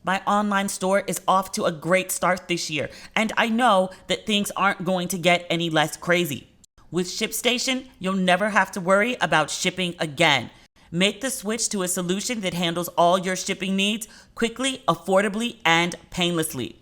My online store is off to a great start this year, and I know that things aren't going to get any less crazy. With ShipStation, you'll never have to worry about shipping again. Make the switch to a solution that handles all your shipping needs quickly, affordably, and painlessly.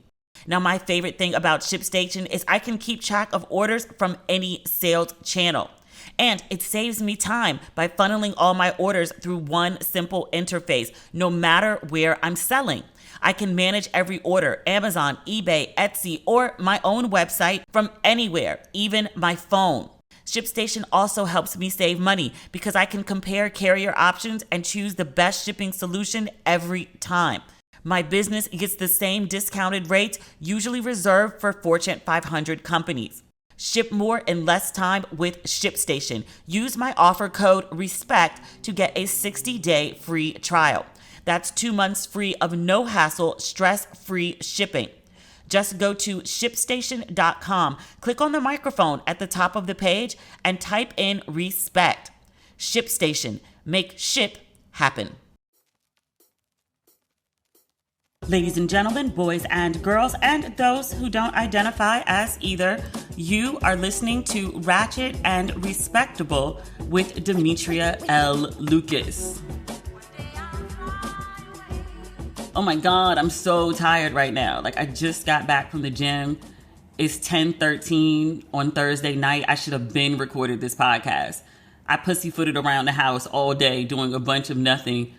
Now, my favorite thing about ShipStation is I can keep track of orders from any sales channel. And it saves me time by funneling all my orders through one simple interface, no matter where I'm selling. I can manage every order, Amazon, eBay, Etsy, or my own website from anywhere, even my phone. ShipStation also helps me save money because I can compare carrier options and choose the best shipping solution every time. My business gets the same discounted rates usually reserved for Fortune 500 companies. Ship more in less time with ShipStation. Use my offer code RESPECT to get a 60-day free trial. That's 2 months free of no hassle, stress-free shipping. Just go to ShipStation.com, click on the microphone at the top of the page, and type in RESPECT. ShipStation. Make ship happen. Ladies and gentlemen, boys and girls, and those who don't identify as either, you are listening to Ratchet and Respectable with Demetria L. Lucas. Oh my God, I'm so tired right now. Like, I just got back from the gym. It's 10:13 on Thursday night. I should have been recorded this podcast. I pussyfooted around the house all day doing a bunch of nothing,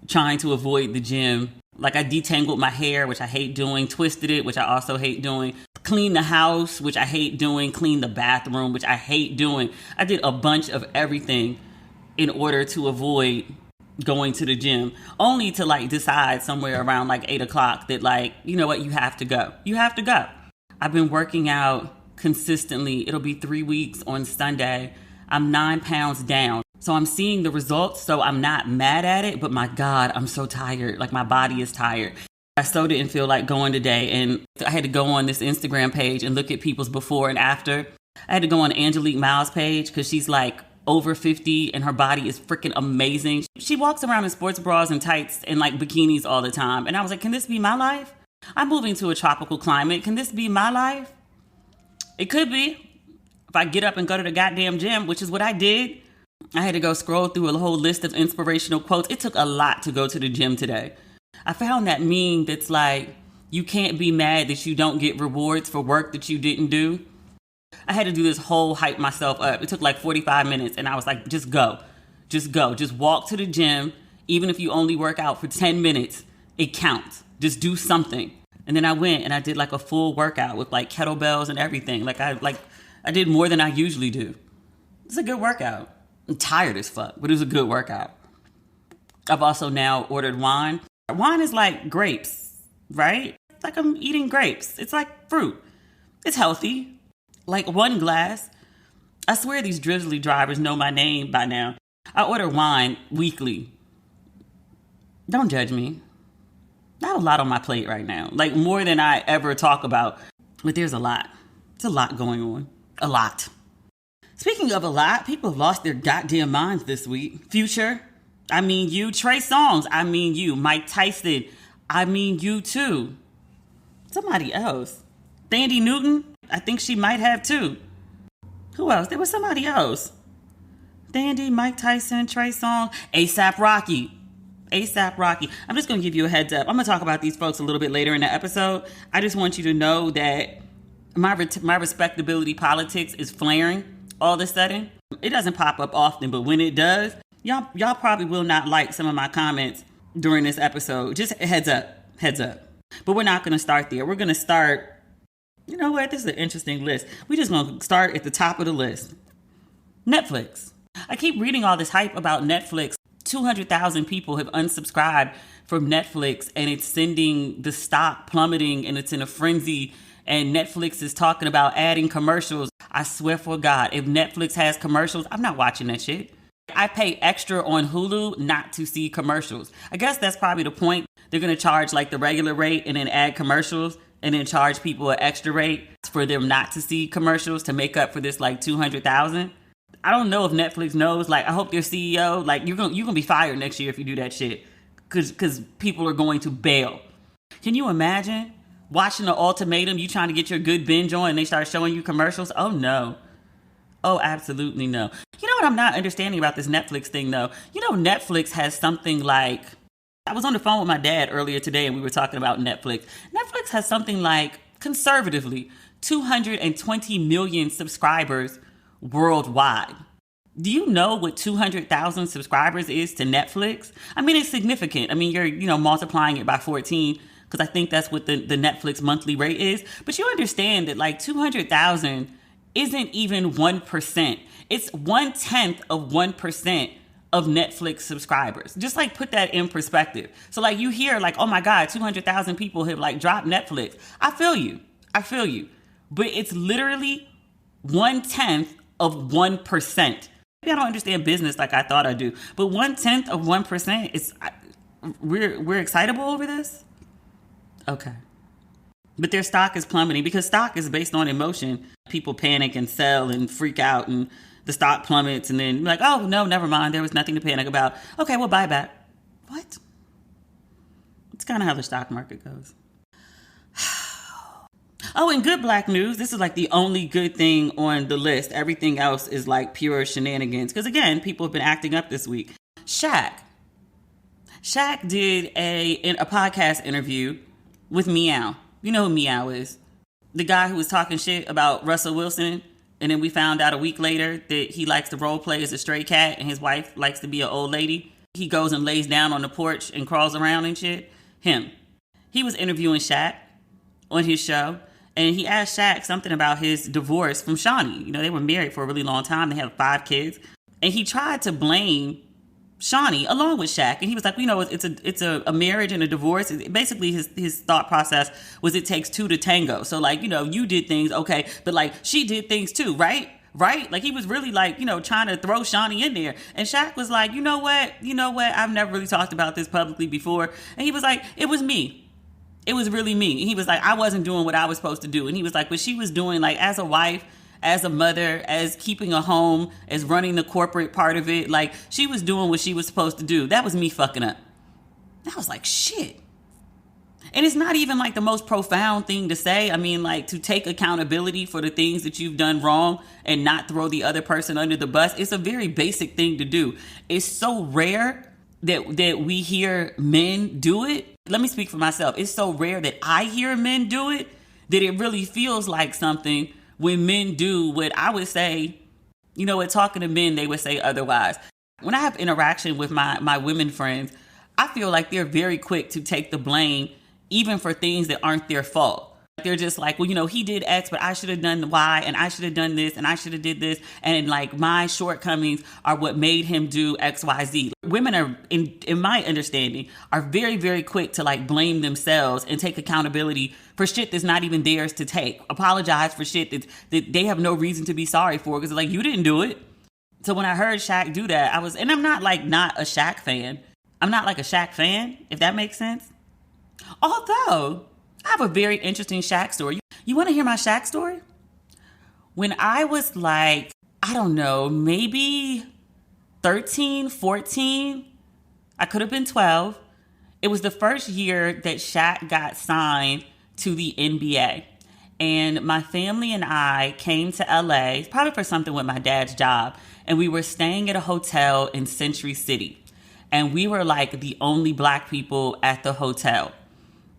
trying to avoid the gym. Like, I detangled my hair, which I hate doing, twisted it, which I also hate doing, cleaned the house, which I hate doing, cleaned the bathroom, which I hate doing. I did a bunch of everything in order to avoid going to the gym, only to like decide somewhere around like 8 o'clock that like, you know what, you have to go. You have to go. I've been working out consistently. It'll be 3 weeks on Sunday. I'm 9 pounds down. So I'm seeing the results, so I'm not mad at it, but my God, I'm so tired. Like, my body is tired. I so didn't feel like going today, and I had to go on this Instagram page and look at people's before and after. I had to go on Angelique Miles' page because she's like over 50 and her body is freaking amazing. She walks around in sports bras and tights and like bikinis all the time. And I was like, can this be my life? I'm moving to a tropical climate. Can this be my life? It could be. If I get up and go to the goddamn gym, which is what I did. I had to go scroll through a whole list of inspirational quotes. It took a lot to go to the gym today. I found that meme that's like, you can't be mad that you don't get rewards for work that you didn't do. I had to do this whole hype myself up. It took like 45 minutes and I was like, just go. Just go. Just walk to the gym. Even if you only work out for 10 minutes, it counts. Just do something. And then I went and I did like a full workout with like kettlebells and everything. I did more than I usually do. It's a good workout. I'm tired as fuck, but it was a good workout. I've also now ordered wine. Wine is like grapes, right? It's like I'm eating grapes. It's like fruit. It's healthy. Like 1 glass. I swear these drizzly drivers know my name by now. I order wine weekly. Don't judge me. I have a lot on my plate right now. Like more than I ever talk about. But there's a lot. It's a lot going on. A lot. Speaking of a lot, people have lost their goddamn minds this week. Future, I mean you. Trey Songz, I mean you. Mike Tyson, I mean you too. Somebody else. Thandiwe Newton, I think she might have too. Who else? There was somebody else. Thandiwe, Mike Tyson, Trey Songz, A$AP Rocky. A$AP Rocky. I'm just going to give you a heads up. I'm going to talk about these folks a little bit later in the episode. I just want you to know that my respectability politics is flaring. All of a sudden, it doesn't pop up often, but when it does, y'all probably will not like some of my comments during this episode. Just heads up. But we're not going to start there. We're going to start, you know what? This is an interesting list. We're just going to start at the top of the list. Netflix. I keep reading all this hype about Netflix. 200,000 people have unsubscribed from Netflix, and it's sending the stock plummeting, and it's in a frenzy. And Netflix is talking about adding commercials. I swear for God, if Netflix has commercials, I'm not watching that shit. I pay extra on Hulu not to see commercials. I guess that's probably the point. They're going to charge like the regular rate and then add commercials and then charge people an extra rate for them not to see commercials to make up for this like 200,000. I don't know if Netflix knows. Like, I hope their CEO, like, you're gonna be fired next year if you do that shit. Because people are going to bail. Can you imagine watching the ultimatum, you trying to get your good binge on, and they start showing you commercials? Oh, no. Oh, absolutely no. You know what I'm not understanding about this Netflix thing, though? You know, Netflix has something like... I was on the phone with my dad earlier today, and we were talking about Netflix. Netflix has something like, conservatively, 220 million subscribers worldwide. Do you know what 200,000 subscribers is to Netflix? I mean, it's significant. I mean, you're, multiplying it by 14, because I think that's what the Netflix monthly rate is. But you understand that like 200,000 isn't even 1%. It's 1/10 of 1% of Netflix subscribers. Just like put that in perspective. So like you hear like, oh my God, 200,000 people have like dropped Netflix. I feel you. But it's literally 1/10 of 1%. Maybe I don't understand business like I thought I do, but 1/10 of 1% is, we're excitable over this? Okay. But their stock is plummeting because stock is based on emotion. People panic and sell and freak out and the stock plummets and then like, oh no, never mind. There was nothing to panic about. Okay, we'll buy back. What? It's kind of how the stock market goes. Oh, and good black news. This is like the only good thing on the list. Everything else is like pure shenanigans. Because again, people have been acting up this week. Shaq did a podcast interview with Meow. You know who Meow is. The guy who was talking shit about Russell Wilson. And then we found out a week later that he likes to role play as a stray cat and his wife likes to be an old lady. He goes and lays down on the porch and crawls around and shit. Him. He was interviewing Shaq on his show. And he asked Shaq something about his divorce from Shawnee. They were married for a really long time. They have 5 kids. And he tried to blame Shawnee along with Shaq. And he was like, it's a marriage and a divorce. Basically, his thought process was it takes 2 to tango. So like, you did things, okay, but like she did things too, right? Right? Like he was really like, trying to throw Shawnee in there. And Shaq was like, you know what? I've never really talked about this publicly before. And he was like, it was me. It was really me. And he was like, I wasn't doing what I was supposed to do. And he was like, what she was doing, like as a wife, as a mother, as keeping a home, as running the corporate part of it, like she was doing what she was supposed to do. That was me fucking up. I was like, shit. And it's not even like the most profound thing to say. I mean, like to take accountability for the things that you've done wrong and not throw the other person under the bus. It's a very basic thing to do. It's so rare that we hear men do it. Let me speak for myself. It's so rare that I hear men do it that it really feels like something when men do what I would say, talking to men, they would say otherwise. When I have interaction with my women friends, I feel like they're very quick to take the blame, even for things that aren't their fault. They're just like, well, he did X, but I should have done Y, and I should have done this, and I should have did this. And like my shortcomings are what made him do X, Y, Z. Women are, in my understanding, are very, very quick to like blame themselves and take accountability for shit that's not even theirs to take. Apologize for shit that they have no reason to be sorry for because like, you didn't do it. So when I heard Shaq do that, and I'm not like not a Shaq fan. I'm not like a Shaq fan, if that makes sense. Although I have a very interesting Shaq story. You want to hear my Shaq story? When I was like, I don't know, maybe 13, 14, I could have been 12. It was the first year that Shaq got signed to the NBA. And my family and I came to LA, probably for something with my dad's job. And we were staying at a hotel in Century City. And we were like the only black people at the hotel.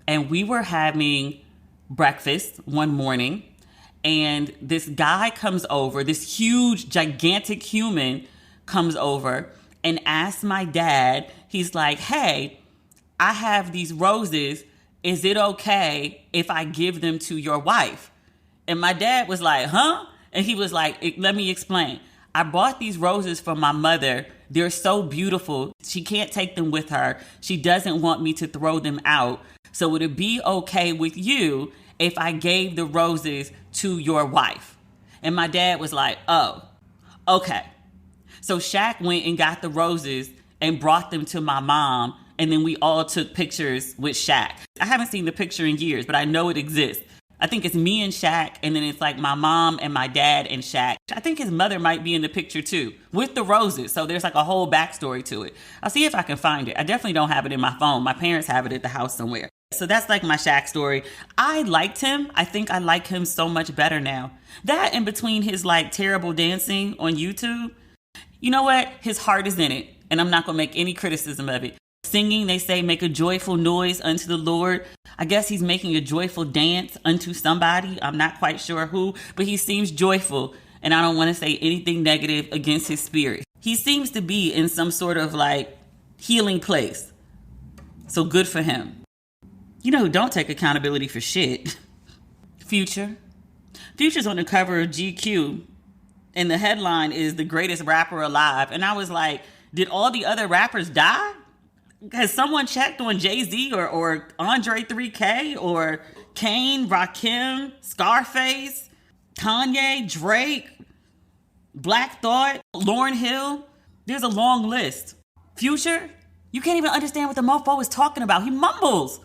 And we were having breakfast one morning, and this guy comes over, this huge, gigantic human comes over and asks my dad, he's like, hey, I have these roses. Is it okay if I give them to your wife? And my dad was like, huh? And he was like, let me explain. I bought these roses for my mother. They're so beautiful. She can't take them with her. She doesn't want me to throw them out. So would it be okay with you if I gave the roses to your wife? And my dad was like, oh, okay. So Shaq went and got the roses and brought them to my mom. And then we all took pictures with Shaq. I haven't seen the picture in years, but I know it exists. I think it's me and Shaq, and then it's like my mom and my dad and Shaq. I think his mother might be in the picture too, with the roses. So there's like a whole backstory to it. I'll see if I can find it. I definitely don't have it in my phone. My parents have it at the house somewhere. So that's like my Shaq story. I liked him. I think I like him so much better now. That in between his like terrible dancing on YouTube, you know what? His heart is in it. And I'm not going to make any criticism of it. Singing, they say, make a joyful noise unto the Lord. I guess he's making a joyful dance unto somebody. I'm not quite sure who, but he seems joyful. And I don't want to say anything negative against his spirit. He seems to be in some sort of like healing place. So good for him. You know who don't take accountability for shit? Future. Future's on the cover of GQ. And the headline is the greatest rapper alive. And I was like, did all the other rappers die? Has someone checked on Jay-Z or Andre 3K or Kane, Rakim, Scarface, Kanye, Drake, Black Thought, Lauryn Hill? There's a long list. Future, you can't even understand what the mofo is talking about. He mumbles.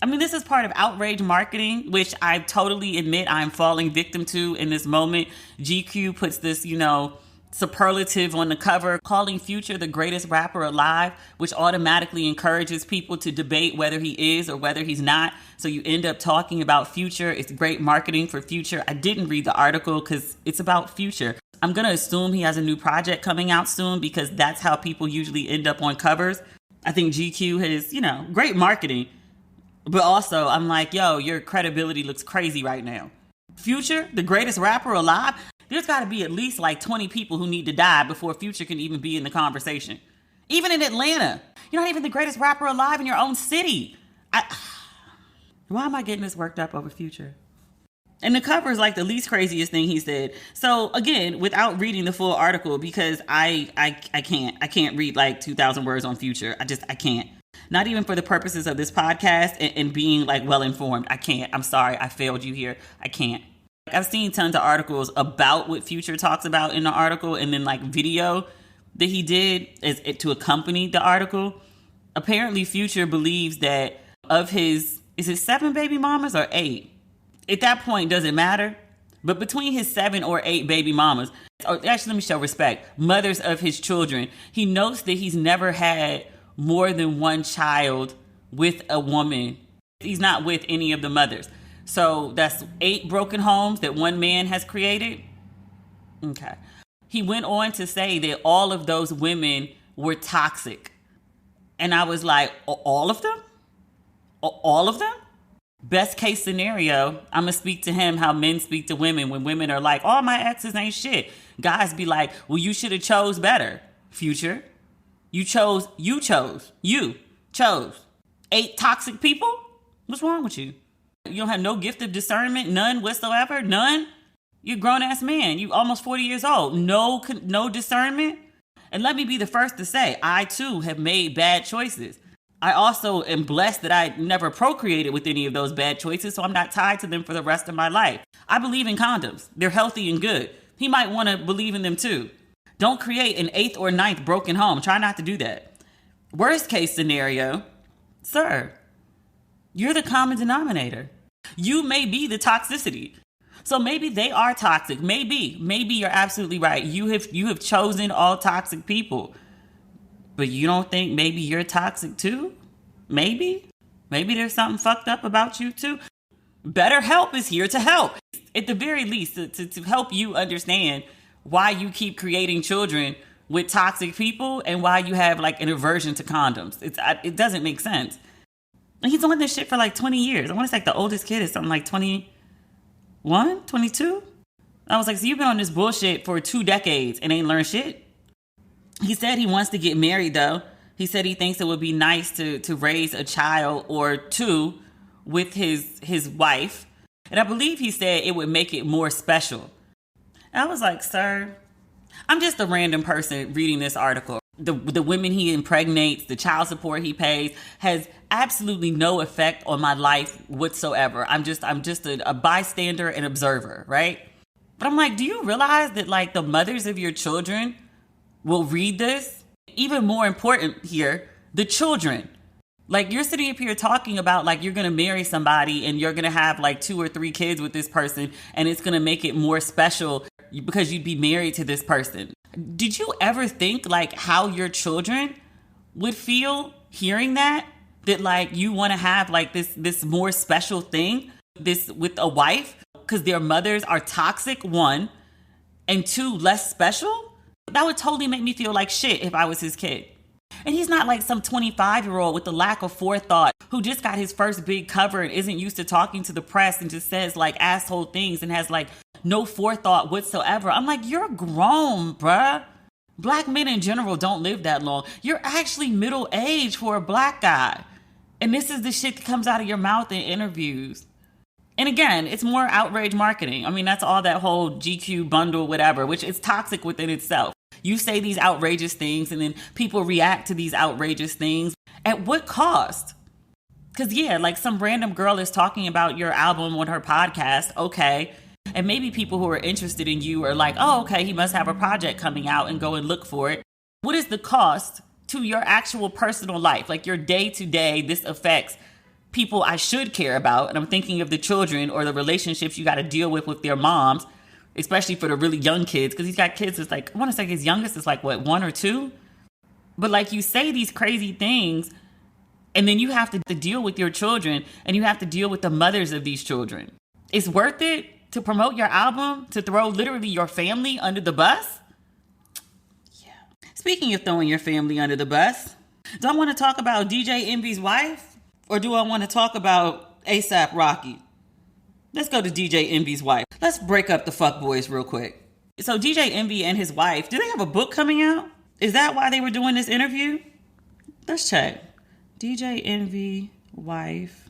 I mean, this is part of outrage marketing, which I totally admit I'm falling victim to in this moment. GQ puts this, superlative on the cover, calling Future the greatest rapper alive, which automatically encourages people to debate whether he is or whether he's not. So you end up talking about Future. It's great marketing for Future. I didn't read the article because it's about Future. I'm going to assume he has a new project coming out soon because that's how people usually end up on covers. I think GQ has, great marketing. But also, I'm like, yo, your credibility looks crazy right now. Future, the greatest rapper alive? There's got to be at least like 20 people who need to die before Future can even be in the conversation. Even in Atlanta. You're not even the greatest rapper alive in your own city. Why am I getting this worked up over Future? And the cover is like the least craziest thing he said. So again, without reading the full article, because I can't read like 2,000 words on Future. I can't. Not even for the purposes of this podcast and being like well informed. I can't. I'm sorry. I failed you here. I can't. I've seen tons of articles about what Future talks about in the article and then like video that he did to accompany the article. Apparently Future believes that of is it 7 baby mamas or 8? At that point, doesn't matter. But between his 7 or 8 baby mamas, or actually let me show respect, mothers of his children, he notes that he's never had more than one child with a woman. He's not with any of the mothers. So that's 8 broken homes that one man has created. Okay. He went on to say that all of those women were toxic. And I was like, all of them? All of them? Best case scenario, I'm going to speak to him how men speak to women when women are like, all my exes ain't shit. Guys be like, well, you should have chose better, Future. You chose 8 toxic people? What's wrong with you? You don't have no gift of discernment, none whatsoever, none? You're a grown-ass man. You almost 40 years old. No discernment? And let me be the first to say, I too have made bad choices. I also am blessed that I never procreated with any of those bad choices, so I'm not tied to them for the rest of my life. I believe in condoms. They're healthy and good. He might want to believe in them too. Don't create an 8th or 9th broken home. Try not to do that. Worst case scenario, sir, you're the common denominator. You may be the toxicity. So maybe they are toxic. Maybe you're absolutely right. You have chosen all toxic people. But you don't think maybe you're toxic too? Maybe there's something fucked up about you too. BetterHelp is here to help. At the very least, to help you understand why you keep creating children with toxic people and why you have like an aversion to condoms. It doesn't make sense. And he's on this shit for like 20 years. I want to say like the oldest kid is something like 21, 22. I was like, so you've been on this bullshit for 2 decades and ain't learned shit? He said he wants to get married though. He said he thinks it would be nice to raise a child or 2 with his wife. And I believe he said it would make it more special. And I was like, sir, I'm just a random person reading this article. The women he impregnates, the child support he pays has absolutely no effect on my life whatsoever. I'm just a bystander and observer, right? But I'm like, do you realize that like the mothers of your children will read this? Even more important here, the children. Like you're sitting up here talking about like you're going to marry somebody and you're going to have like 2 or 3 kids with this person and it's going to make it more special because you'd be married to this person. Did you ever think like how your children would feel hearing that that like you want to have like this more special thing, this with a wife, because their mothers are toxic, one, and two, less special. That would totally make me feel like shit if I was his kid. And he's not like some 25-year-old with the lack of forethought who just got his first big cover and isn't used to talking to the press and just says like asshole things and has like no forethought whatsoever. I'm like, you're grown, bruh. Black men in general don't live that long. You're actually middle-aged for a black guy. And this is the shit that comes out of your mouth in interviews. And again, it's more outrage marketing. I mean, that's all that whole GQ bundle, whatever, which is toxic within itself. You say these outrageous things and then people react to these outrageous things. At what cost? Because yeah, like some random girl is talking about your album on her podcast. Okay. And maybe people who are interested in you are like, oh, okay, he must have a project coming out, and go and look for it. What is the cost to your actual personal life? Like your day to day, this affects people I should care about. And I'm thinking of the children or the relationships you got to deal with their moms, especially for the really young kids. Because he's got kids that's like, I want to say his youngest is like, what, 1 or 2? But like you say these crazy things, and then you have to deal with your children, and you have to deal with the mothers of these children. It's worth it to promote your album, to throw literally your family under the bus? Yeah. Speaking of throwing your family under the bus, do I want to talk about DJ Envy's wife? Or do I want to talk about A$AP Rocky? Let's go to DJ Envy's wife. Let's break up the fuckboys real quick. So DJ Envy and his wife, do they have a book coming out? Is that why they were doing this interview? Let's check. DJ Envy, wife.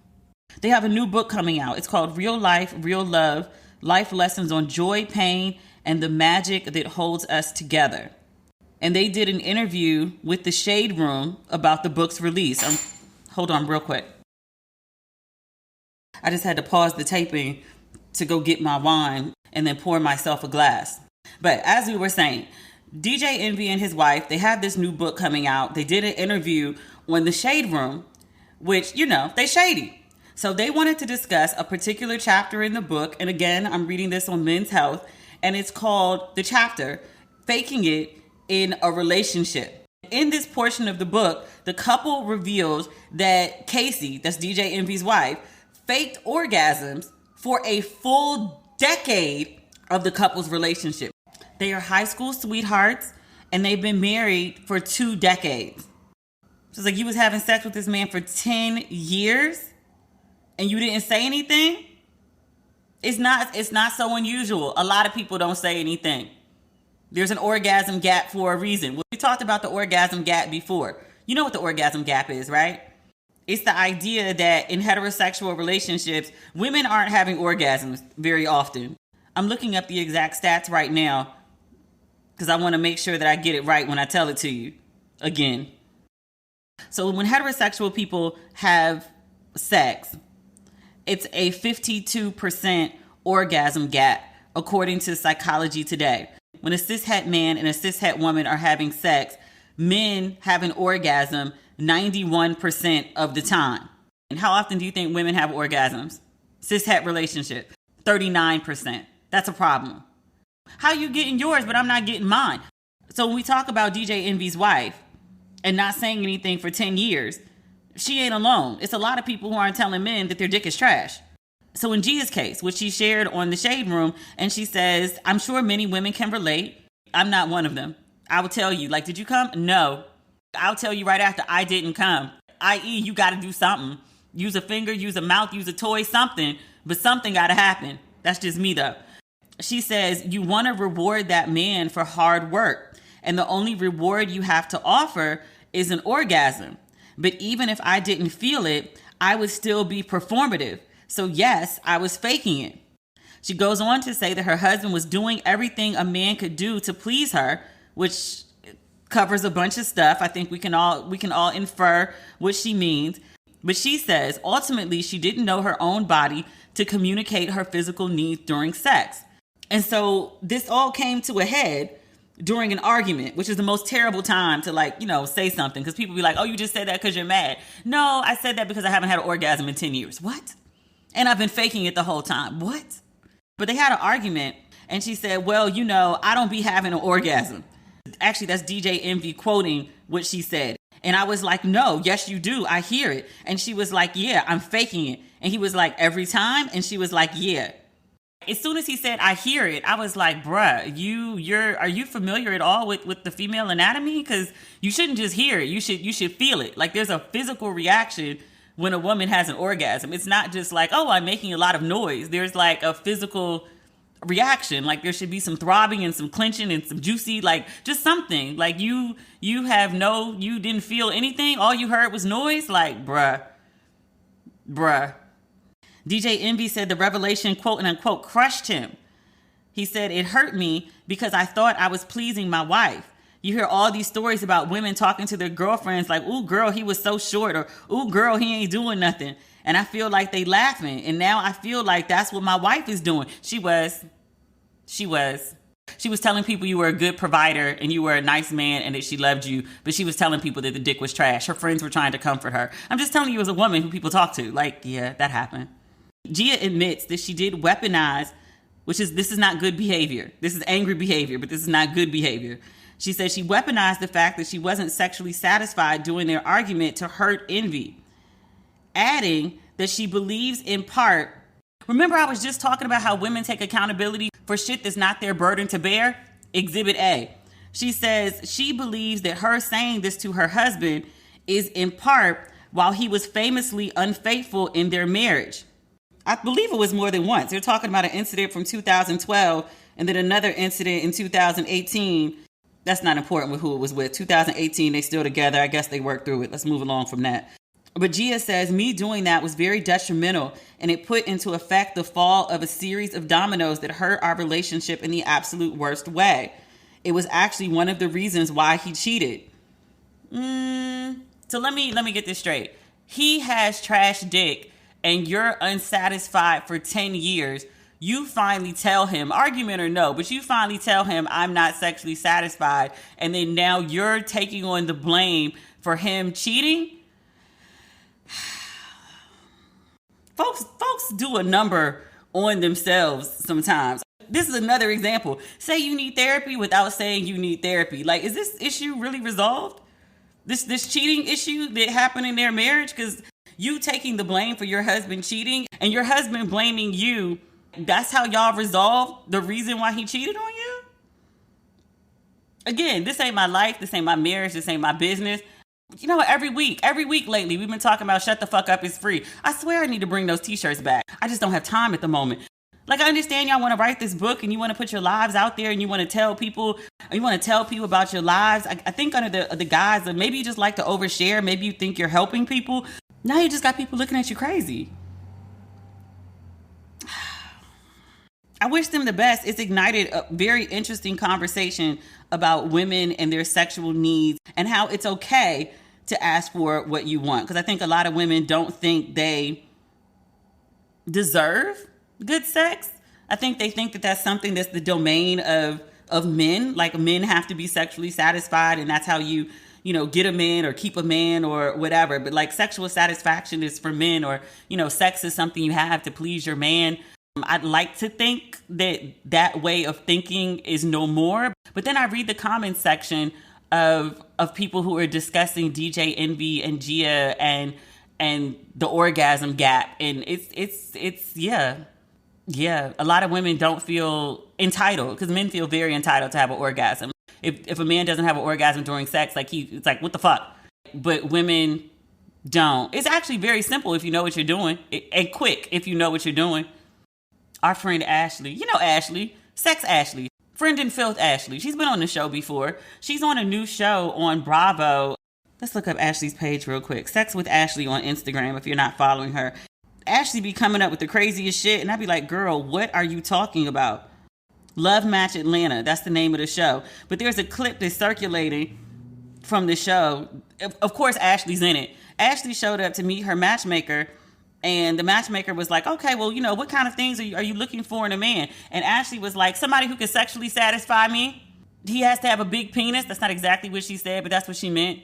They have a new book coming out. It's called Real Life, Real Love, Life Lessons on Joy, Pain, and the Magic That Holds Us Together. And they did an interview with the Shade Room about the book's release. Hold on real quick. I just had to pause the taping to go get my wine and then pour myself a glass. But as we were saying, DJ Envy and his wife, they have this new book coming out. They did an interview on the Shade Room, which, you know, they shady. So they wanted to discuss a particular chapter in the book. And again, I'm reading this on Men's Health, and it's called the chapter, Faking It in a Relationship. In this portion of the book, the couple reveals that Casey, that's DJ Envy's wife, faked orgasms for a full decade of the couple's relationship. They are high school sweethearts, and they've been married for 2 decades. So it's like you was having sex with this man for 10 years and you didn't say anything? It's not so unusual. A lot of people don't say anything. There's an orgasm gap for a reason. We talked about the orgasm gap before. You know what the orgasm gap is, right? It's the idea that in heterosexual relationships, women aren't having orgasms very often. I'm looking up the exact stats right now because I want to make sure that I get it right when I tell it to you again. So when heterosexual people have sex, it's a 52% orgasm gap, according to Psychology Today. When a cishet man and a cishet woman are having sex, men have an orgasm 91% of the time. And how often do you think women have orgasms? Cishet relationship, 39%. That's a problem. How you getting yours, but I'm not getting mine? So when we talk about DJ Envy's wife and not saying anything for 10 years, she ain't alone. It's a lot of people who aren't telling men that their dick is trash. So in Gia's case, which she shared on the Shade Room, and she says, I'm sure many women can relate. I'm not one of them. I will tell you, like, did you come? No. I'll tell you right after, I didn't come. I.e., you got to do something. Use a finger, use a mouth, use a toy, something. But something got to happen. That's just me, though. She says, you want to reward that man for hard work. And the only reward you have to offer is an orgasm. But even if I didn't feel it, I would still be performative. So yes, I was faking it. She goes on to say that her husband was doing everything a man could do to please her, which covers a bunch of stuff. I think we can all infer what she means. But she says ultimately she didn't know her own body to communicate her physical needs during sex. And so this all came to a head during an argument, which is the most terrible time to say something, because people be like, oh, you just said that because you're mad. No, I said that because I haven't had an orgasm in 10 years. What? And I've been faking it the whole time. What? But they had an argument, and she said, well, I don't be having an orgasm. Actually, that's DJ Envy quoting what she said. And I was like, no, yes, you do. I hear it. And she was like, yeah, I'm faking it. And he was like, every time? And she was like, yeah. As soon as he said, I hear it, I was like, bruh, are you familiar at all with the female anatomy? Because you shouldn't just hear it. You should feel it. Like, there's a physical reaction when a woman has an orgasm. It's not just like, oh, I'm making a lot of noise. There's like a physical reaction. Like, there should be some throbbing and some clenching and some juicy, like just something. Like, you didn't feel anything. All you heard was noise. Like, bruh. DJ Envy said the revelation, quote and unquote, crushed him. He said, it hurt me because I thought I was pleasing my wife. You hear all these stories about women talking to their girlfriends like, ooh, girl, he was so short, or ooh, girl, he ain't doing nothing. And I feel like they laughing. And now I feel like that's what my wife is doing. She was telling people you were a good provider and you were a nice man and that she loved you. But she was telling people that the dick was trash. Her friends were trying to comfort her. I'm just telling you as a woman who people talk to. Like, yeah, that happened. Gia admits that she did weaponize, this is not good behavior. This is angry behavior, but this is not good behavior. She said she weaponized the fact that she wasn't sexually satisfied during their argument to hurt Envy, adding that she believes in part. Remember, I was just talking about how women take accountability for shit that's not their burden to bear? Exhibit A. She says she believes that her saying this to her husband is in part while he was famously unfaithful in their marriage. I believe it was more than once. They're talking about an incident from 2012 and then another incident in 2018. That's not important with who it was with. 2018, they still together. I guess they worked through it. Let's move along from that. But Gia says, me doing that was very detrimental, and it put into effect the fall of a series of dominoes that hurt our relationship in the absolute worst way. It was actually one of the reasons why he cheated. So let me get this straight. He has trash dick, and you're unsatisfied for 10 years. You finally tell him, argument or no, but you finally tell him, I'm not sexually satisfied. And then now you're taking on the blame for him cheating. Folks do a number on themselves sometimes. This is another example. Say you need therapy without saying you need therapy. Like, is this issue really resolved? This cheating issue that happened in their marriage? Because you taking the blame for your husband cheating and your husband blaming you, that's how y'all resolve the reason why he cheated on you? Again, this ain't my life. This ain't my marriage. This ain't my business. You know what? Every week lately, we've been talking about shut the fuck up is free. I swear I need to bring those t-shirts back. I just don't have time at the moment. Like, I understand y'all want to write this book and you want to put your lives out there and you want to tell people about your lives. I think under the guise of maybe you just like to overshare. Maybe you think you're helping people. Now you just got people looking at you crazy. I wish them the best. It's ignited a very interesting conversation about women and their sexual needs and how it's okay to ask for what you want. Because I think a lot of women don't think they deserve good sex. I think they think that that's something that's the domain of men. Like, men have to be sexually satisfied and that's how you get a man or keep a man or whatever. But like, sexual satisfaction is for men, or, sex is something you have to please your man. I'd like to think that way of thinking is no more. But then I read the comment section of people who are discussing DJ Envy and Gia and the orgasm gap. And it's yeah. A lot of women don't feel entitled, because men feel very entitled to have an orgasm. If a man doesn't have an orgasm during sex, it's like, what the fuck? But women don't. It's actually very simple if you know what you're doing, and quick if you know what you're doing. Our friend Ashley, Ashley, Sex Ashley, Friend and Filth Ashley. She's been on the show before. She's on a new show on Bravo. Let's look up Ashley's page real quick. Sex with Ashley on Instagram if you're not following her. Ashley be coming up with the craziest shit, and I'd be like, girl, what are you talking about? Love Match Atlanta, that's the name of the show. But there's a clip that's circulating from the show. Of course, Ashley's in it. Ashley showed up to meet her matchmaker, and the matchmaker was like, okay, well, what kind of things are you looking for in a man? And Ashley was like, somebody who can sexually satisfy me. He has to have a big penis. That's not exactly what she said, but that's what she meant.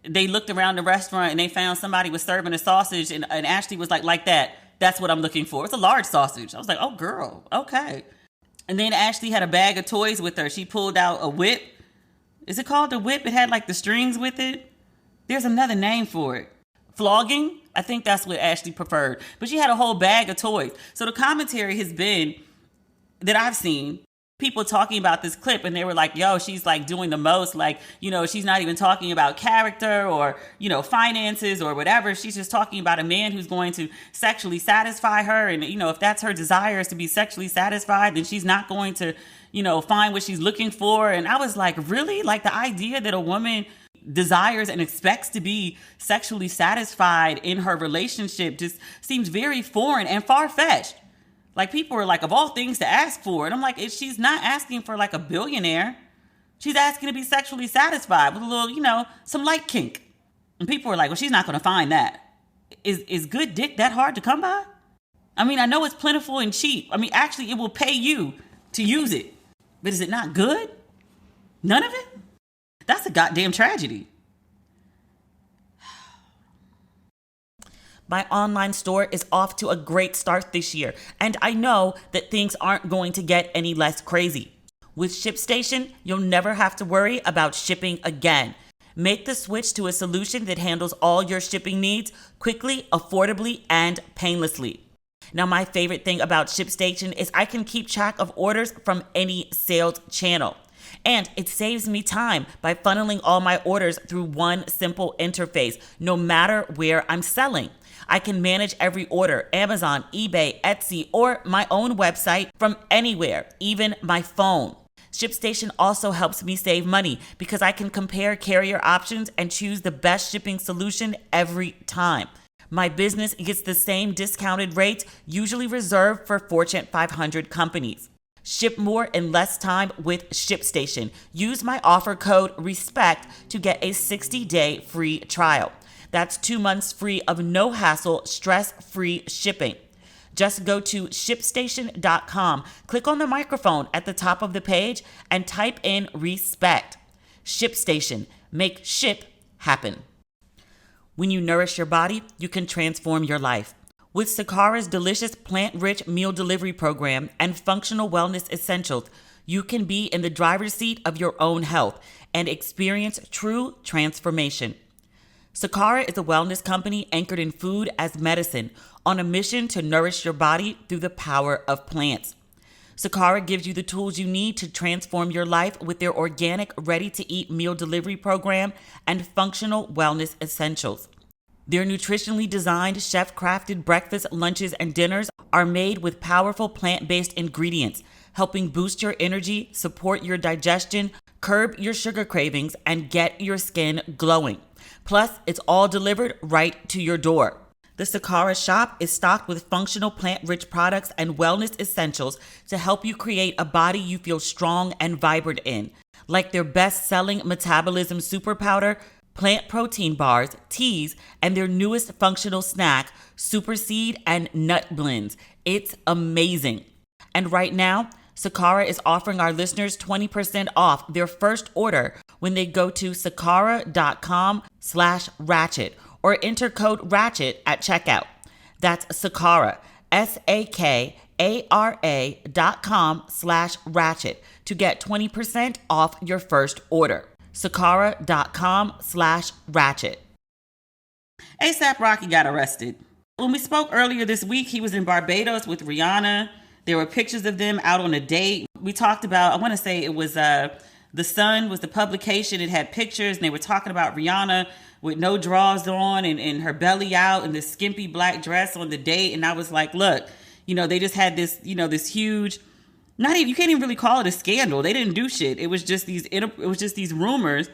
They looked around the restaurant and they found somebody was serving a sausage, and Ashley was like that. That's what I'm looking for. It's a large sausage. I was like, oh, girl, okay. And then Ashley had a bag of toys with her. She pulled out a whip. Is it called a whip? It had like the strings with it. There's another name for it. Flogging? I think that's what Ashley preferred. But she had a whole bag of toys. So the commentary has been, that I've seen, people talking about this clip and they were like, yo, she's like doing the most. Like, you know, she's not even talking about character or, you know, finances or whatever. She's just talking about a man who's going to sexually satisfy her. And, you know, if that's her desire is to be sexually satisfied, then she's not going to, you know, find what she's looking for. And I was like, really? Like the idea that a woman desires and expects to be sexually satisfied in her relationship just seems very foreign and far-fetched. Like, people are like, of all things to ask for. And I'm like, she's not asking for like a billionaire. She's asking to be sexually satisfied with a little, you know, some light kink. And people are like, well, she's not going to find that. Is good dick that hard to come by? I mean, I know it's plentiful and cheap. I mean, actually, it will pay you to use it. But is it not good? None of it? That's a goddamn tragedy. My online store is off to a great start this year, and I know that things aren't going to get any less crazy. With ShipStation, you'll never have to worry about shipping again. Make the switch to a solution that handles all your shipping needs quickly, affordably, and painlessly. Now, my favorite thing about ShipStation is I can keep track of orders from any sales channel. And it saves me time by funneling all my orders through one simple interface, no matter where I'm selling. I can manage every order, Amazon, eBay, Etsy, or my own website from anywhere, even my phone. ShipStation also helps me save money because I can compare carrier options and choose the best shipping solution every time. My business gets the same discounted rates usually reserved for Fortune 500 companies. Ship more in less time with ShipStation. Use my offer code RESPECT to get a 60-day free trial. That's 2 months free of no hassle, stress-free shipping. Just go to ShipStation.com, click on the microphone at the top of the page, and type in RESPECT. ShipStation. Make ship happen. When you nourish your body, you can transform your life. With Sakara's delicious plant-rich meal delivery program and functional wellness essentials, you can be in the driver's seat of your own health and experience true transformation. Sakara is a wellness company anchored in food as medicine, on a mission to nourish your body through the power of plants. Sakara gives you the tools you need to transform your life with their organic, ready-to-eat meal delivery program and functional wellness essentials. Their nutritionally designed, chef-crafted breakfast, lunches, and dinners are made with powerful plant-based ingredients, helping boost your energy, support your digestion, curb your sugar cravings, and get your skin glowing. Plus, it's all delivered right to your door. The Sakara shop is stocked with functional plant-rich products and wellness essentials to help you create a body you feel strong and vibrant in, like their best-selling Metabolism Super Powder, plant protein bars, teas, and their newest functional snack, Super Seed and Nut Blends. It's amazing. And right now, Sakara is offering our listeners 20% off their first order when they go to sakara.com/ratchet or enter code RATCHET at checkout. That's Sakara, SAKARA.com/ratchet to get 20% off your first order. Sakara.com/ratchet. A$AP Rocky got arrested. When we spoke earlier this week, he was in Barbados with Rihanna. There were pictures of them out on a date. We talked about, I want to say it was The Sun was the publication. It had pictures and they were talking about Rihanna with no drawers on and her belly out and this skimpy black dress on the date. And I was like, look, you know, they just had this, you know, this huge, not even, you can't even really call it a scandal. They didn't do shit. It was just these rumors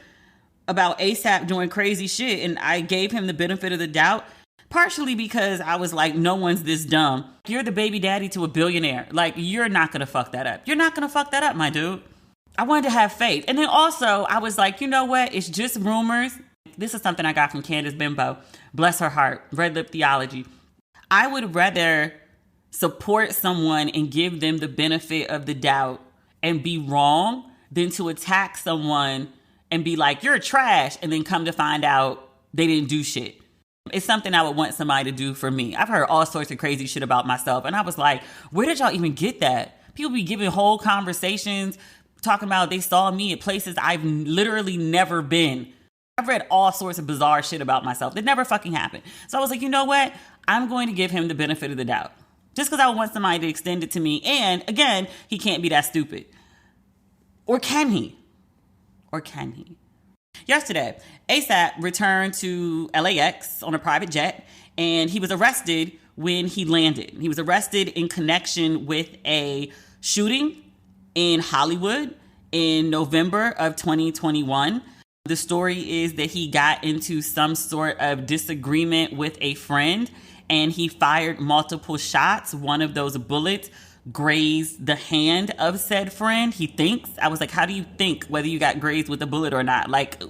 about A$AP doing crazy shit. And I gave him the benefit of the doubt. Partially because I was like, no one's this dumb. You're the baby daddy to a billionaire. Like, you're not going to fuck that up. You're not going to fuck that up, my dude. I wanted to have faith. And then also, I was like, you know what? It's just rumors. This is something I got from Candace Bimbo. Bless her heart. Red Lip Theology. I would rather support someone and give them the benefit of the doubt and be wrong than to attack someone and be like, you're trash, and then come to find out they didn't do shit. It's something I would want somebody to do for me. I've heard all sorts of crazy shit about myself. And I was like, where did y'all even get that? People be giving whole conversations talking about they saw me at places I've literally never been. I've read all sorts of bizarre shit about myself that never fucking happened. So I was like, you know what? I'm going to give him the benefit of the doubt. Just because I want somebody to extend it to me. And again, he can't be that stupid. Or can he? Or can he? Yesterday, ASAP returned to LAX on a private jet, and he was arrested when he landed. He was arrested in connection with a shooting in Hollywood in November of 2021. The story is that he got into some sort of disagreement with a friend, and he fired multiple shots. One of those bullets grazed the hand of said friend. He thinks. I was like, how do you think whether you got grazed with a bullet or not? Like,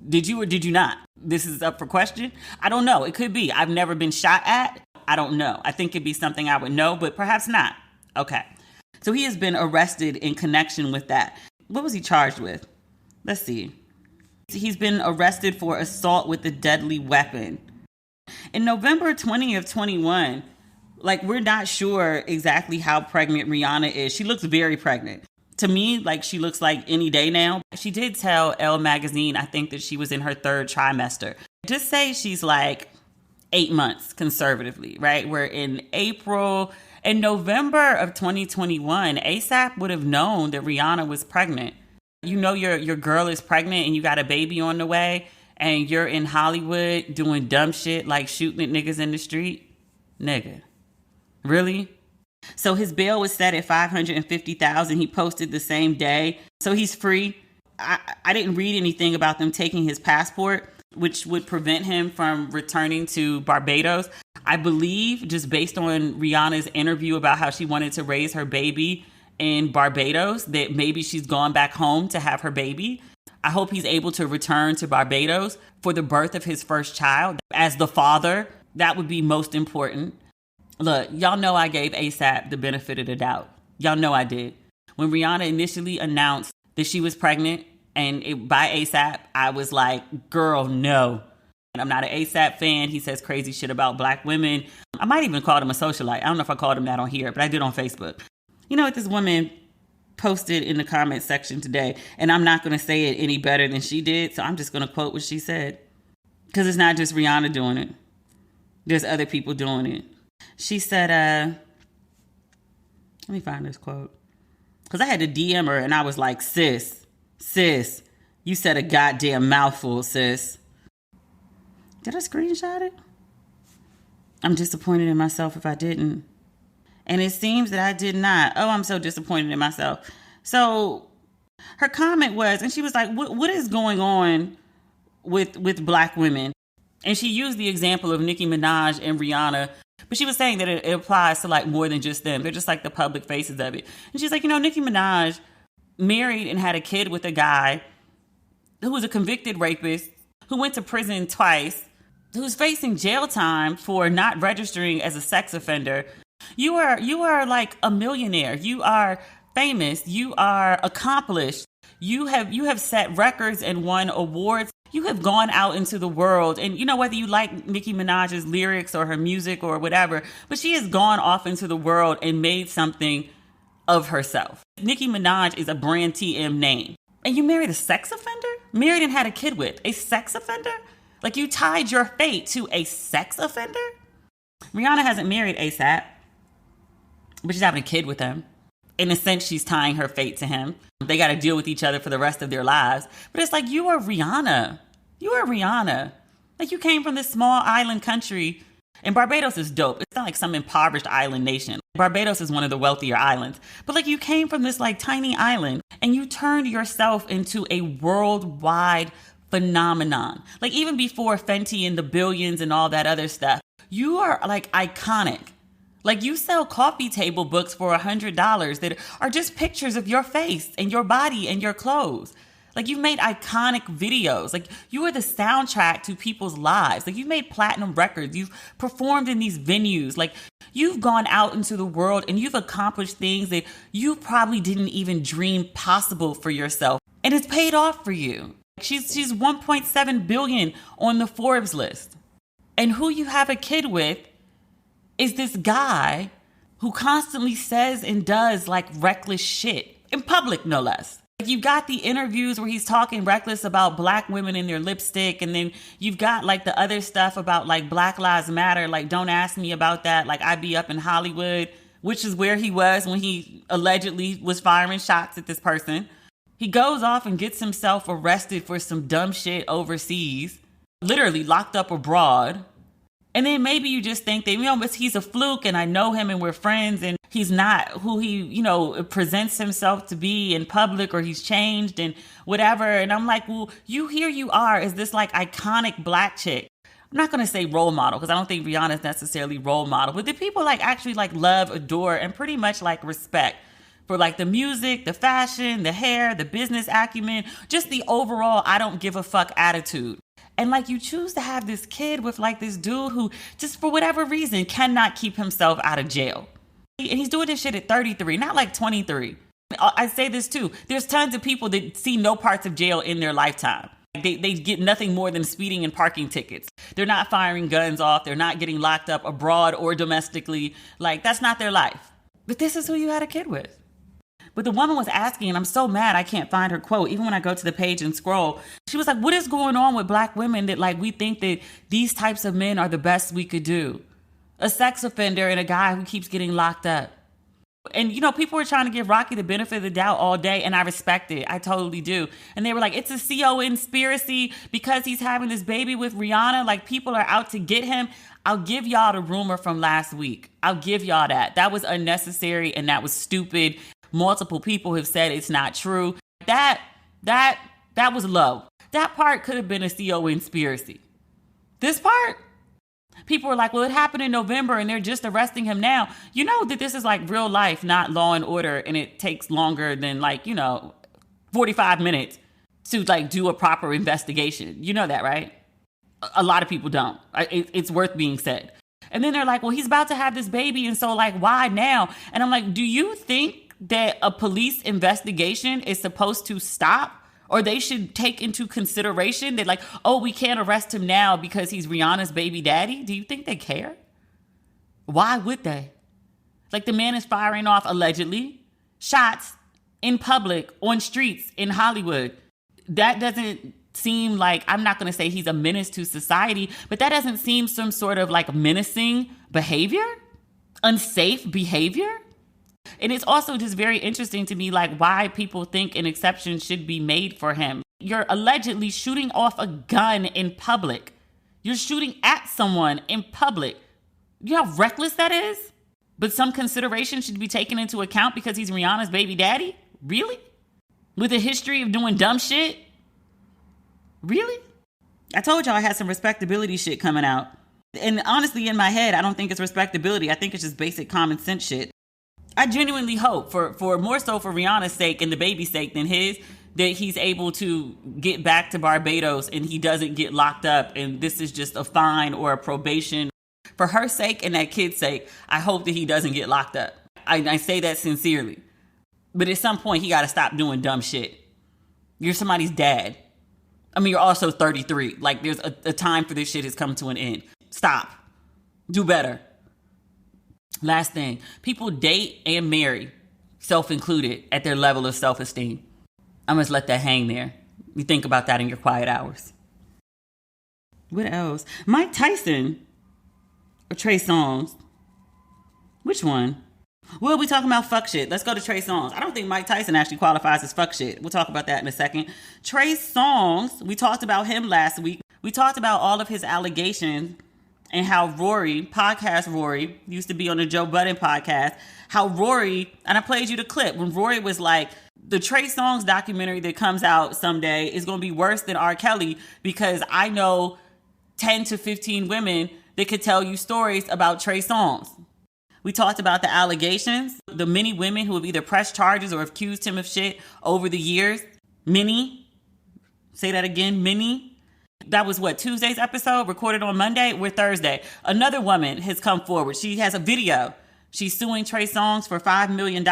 did you or did you not? This is up for question. I don't know. It could be. I've never been shot at. I don't know. I think it'd be something I would know, but perhaps not. Okay. So he has been arrested in connection with that. What was he charged with? Let's see. He's been arrested for assault with a deadly weapon. In November 20th, 21, like, we're not sure exactly how pregnant Rihanna is. She looks very pregnant. To me, like, she looks like any day now. She did tell Elle magazine, I think, that she was in her 3rd trimester. Just say she's like 8 months conservatively, right? We're in April. In November of 2021, ASAP would have known that Rihanna was pregnant. You know your girl is pregnant and you got a baby on the way and you're in Hollywood doing dumb shit like shooting at niggas in the street. Nigga. Really? So his bail was set at $550,000. He posted the same day. So he's free. I didn't read anything about them taking his passport, which would prevent him from returning to Barbados. I believe, just based on Rihanna's interview about how she wanted to raise her baby in Barbados, that maybe she's gone back home to have her baby. I hope he's able to return to Barbados for the birth of his first child. As the father, that would be most important. Look, y'all know I gave ASAP the benefit of the doubt. Y'all know I did. When Rihanna initially announced that she was pregnant by ASAP, I was like, girl, no. And I'm not an ASAP fan. He says crazy shit about black women. I might even call him a socialite. I don't know if I called him that on here, but I did on Facebook. You know what this woman posted in the comment section today? And I'm not going to say it any better than she did, so I'm just going to quote what she said. Because it's not just Rihanna doing it. There's other people doing it. She said, let me find this quote. Because I had to DM her and I was like, sis, you said a goddamn mouthful, sis. Did I screenshot it? I'm disappointed in myself if I didn't. And it seems that I did not. Oh, I'm so disappointed in myself. So her comment was, and she was like, what is going on with black women? And she used the example of Nicki Minaj and Rihanna. But she was saying that it applies to like more than just them. They're just like the public faces of it. And she's like, Nicki Minaj married and had a kid with a guy who was a convicted rapist, who went to prison twice, who's facing jail time for not registering as a sex offender. You are like a millionaire. You are famous. You are accomplished. You have set records and won awards. You have gone out into the world, and whether you like Nicki Minaj's lyrics or her music or whatever, but she has gone off into the world and made something of herself. Nicki Minaj is a brand TM name. And you married a sex offender? Married and had a kid with a sex offender? Like, you tied your fate to a sex offender? Rihanna hasn't married ASAP, but she's having a kid with him. In a sense, she's tying her fate to him. They got to deal with each other for the rest of their lives. But it's like, you are Rihanna. You are Rihanna. Like, you came from this small island country. And Barbados is dope. It's not like some impoverished island nation. Barbados is one of the wealthier islands. But like, you came from this like tiny island and you turned yourself into a worldwide phenomenon. Like, even before Fenty and the billions and all that other stuff, you are like iconic. Like, you sell coffee table books for $100 that are just pictures of your face and your body and your clothes. Like, you've made iconic videos. Like, you are the soundtrack to people's lives. Like, you've made platinum records. You've performed in these venues. Like, you've gone out into the world and you've accomplished things that you probably didn't even dream possible for yourself. And it's paid off for you. She's 1.7 billion on the Forbes list. And who you have a kid with is this guy who constantly says and does like reckless shit in public, no less. You've got the interviews where he's talking reckless about black women in their lipstick. And then you've got like the other stuff about like Black Lives Matter. Like, don't ask me about that. Like, I'd be up in Hollywood, which is where he was when he allegedly was firing shots at this person. He goes off and gets himself arrested for some dumb shit overseas, literally locked up abroad. And then maybe you just think that, but he's a fluke and I know him and we're friends and he's not who he, presents himself to be in public, or he's changed and whatever. And I'm like, well, here you are as this like iconic black chick. I'm not going to say role model because I don't think Rihanna's necessarily role model, but the people like actually like love, adore, and pretty much like respect for like the music, the fashion, the hair, the business acumen, just the overall I don't give a fuck attitude. And like you choose to have this kid with like this dude who just for whatever reason cannot keep himself out of jail. And he's doing this shit at 33, not like 23. I say this too. There's tons of people that see no parts of jail in their lifetime. They get nothing more than speeding and parking tickets. They're not firing guns off. They're not getting locked up abroad or domestically. Like, that's not their life. But this is who you had a kid with. But the woman was asking, and I'm so mad I can't find her quote. Even when I go to the page and scroll, she was like, what is going on with black women that like we think that these types of men are the best we could do? A sex offender and a guy who keeps getting locked up. And, people were trying to give Rocky the benefit of the doubt all day, and I respect it. I totally do. And they were like, it's a conspiracy because he's having this baby with Rihanna. Like, people are out to get him. I'll give y'all the rumor from last week. I'll give y'all that. That was unnecessary and that was stupid. Multiple people have said it's not true. That was low. That part could have been a conspiracy. This part, people were like, well, it happened in November and they're just arresting him now. You know that this is like real life, not Law and Order, and it takes longer than 45 minutes to like do a proper investigation. You know that, right? A lot of people don't. It's worth being said. And then they're like, well, he's about to have this baby, and so like, why now? And I'm like, do you think that a police investigation is supposed to stop, or they should take into consideration that like, oh, we can't arrest him now because he's Rihanna's baby daddy? Do you think they care? Why would they? Like, the man is firing off allegedly shots in public on streets in Hollywood. That doesn't seem like, I'm not going to say he's a menace to society, but that doesn't seem some sort of like menacing behavior, unsafe behavior. And it's also just very interesting to me, like, why people think an exception should be made for him. You're allegedly shooting off a gun in public. You're shooting at someone in public. You know how reckless that is? But some consideration should be taken into account because he's Rihanna's baby daddy? Really? With a history of doing dumb shit? Really? I told y'all I had some respectability shit coming out. And honestly, in my head, I don't think it's respectability. I think it's just basic common sense shit. I genuinely hope for more so for Rihanna's sake and the baby's sake than his, that he's able to get back to Barbados and he doesn't get locked up and this is just a fine or a probation. For her sake and that kid's sake, I hope that he doesn't get locked up. I say that sincerely. But at some point, he got to stop doing dumb shit. You're somebody's dad. I mean, you're also 33. Like, there's a time for this shit has come to an end. Stop. Do better. Last thing, people date and marry, self-included, at their level of self-esteem. I'm going to let that hang there. You think about that in your quiet hours. What else? Mike Tyson or Trey Songz? Which one? We'll be talking about fuck shit. Let's go to Trey Songz. I don't think Mike Tyson actually qualifies as fuck shit. We'll talk about that in a second. Trey Songz, we talked about him last week. We talked about all of his allegations and how podcast Rory, used to be on the Joe Budden podcast, how Rory, and I played you the clip when Rory was like, the Trey Songz documentary that comes out someday is going to be worse than R. Kelly because I know 10 to 15 women that could tell you stories about Trey Songz. We talked about the allegations, the many women who have either pressed charges or accused him of shit over the years. Many. Say that again, many. That was Tuesday's episode, recorded on Monday. We're Thursday. Another woman has come forward. She has a video. She's suing Trey Songz for $5 million.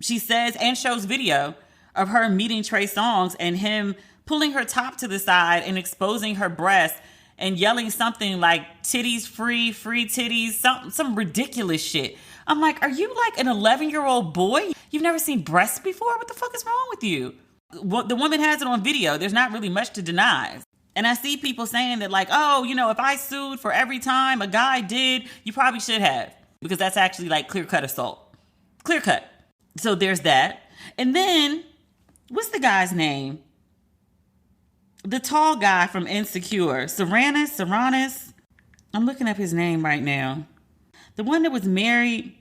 She says and shows video of her meeting Trey Songz and him pulling her top to the side and exposing her breasts and yelling something like titties free titties, some ridiculous shit. I'm like, are you like an 11-year-old boy? You've never seen breasts before? What the fuck is wrong with you? Well, the woman has it on video. There's not really much to deny. And I see people saying that like, oh, you know, if I sued for every time a guy did, you probably should have. Because that's actually like clear-cut assault. Clear-cut. So there's that. And then, what's the guy's name? The tall guy from Insecure. Serranis. I'm looking up his name right now. The one that was married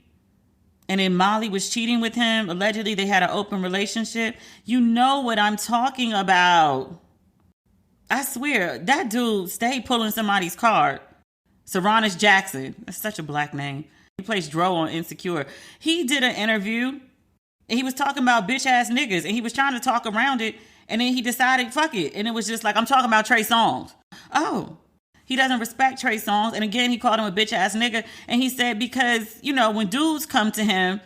and then Molly was cheating with him. Allegedly, they had an open relationship. You know what I'm talking about. I swear, that dude stayed pulling somebody's card. Serranis Jackson. That's such a black name. He plays Dro on Insecure. He did an interview, and he was talking about bitch-ass niggas, and he was trying to talk around it, and then he decided, fuck it. And it was just like, I'm talking about Trey Songz. Oh, he doesn't respect Trey Songz. And again, he called him a bitch-ass nigga. And he said because, you know, when dudes come to him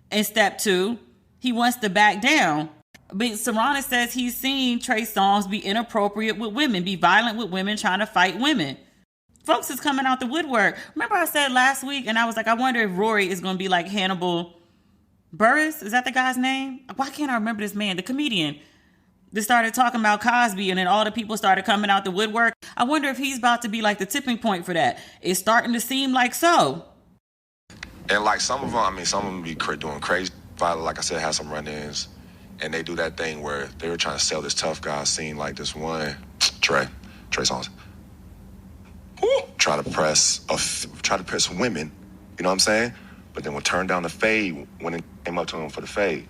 in step 2, he wants to back down. But Serranis says he's seen Trey Songz be inappropriate with women, be violent with women, trying to fight women. Folks is coming out the woodwork. Remember I said last week, and I was like, I wonder if Rory is going to be like Hannibal Buress. Is that the guy's name? Why can't I remember this man? The comedian that started talking about Cosby, and then all the people started coming out the woodwork. I wonder if he's about to be like the tipping point for that. It's starting to seem like so. And like some of them be doing crazy violent. Like I said, have some run-ins. And they do that thing where they were trying to sell this tough guy scene, like this one, Trey Songz. Try to press women, you know what I'm saying? But then would turn down the fade when it came up to him for the fade.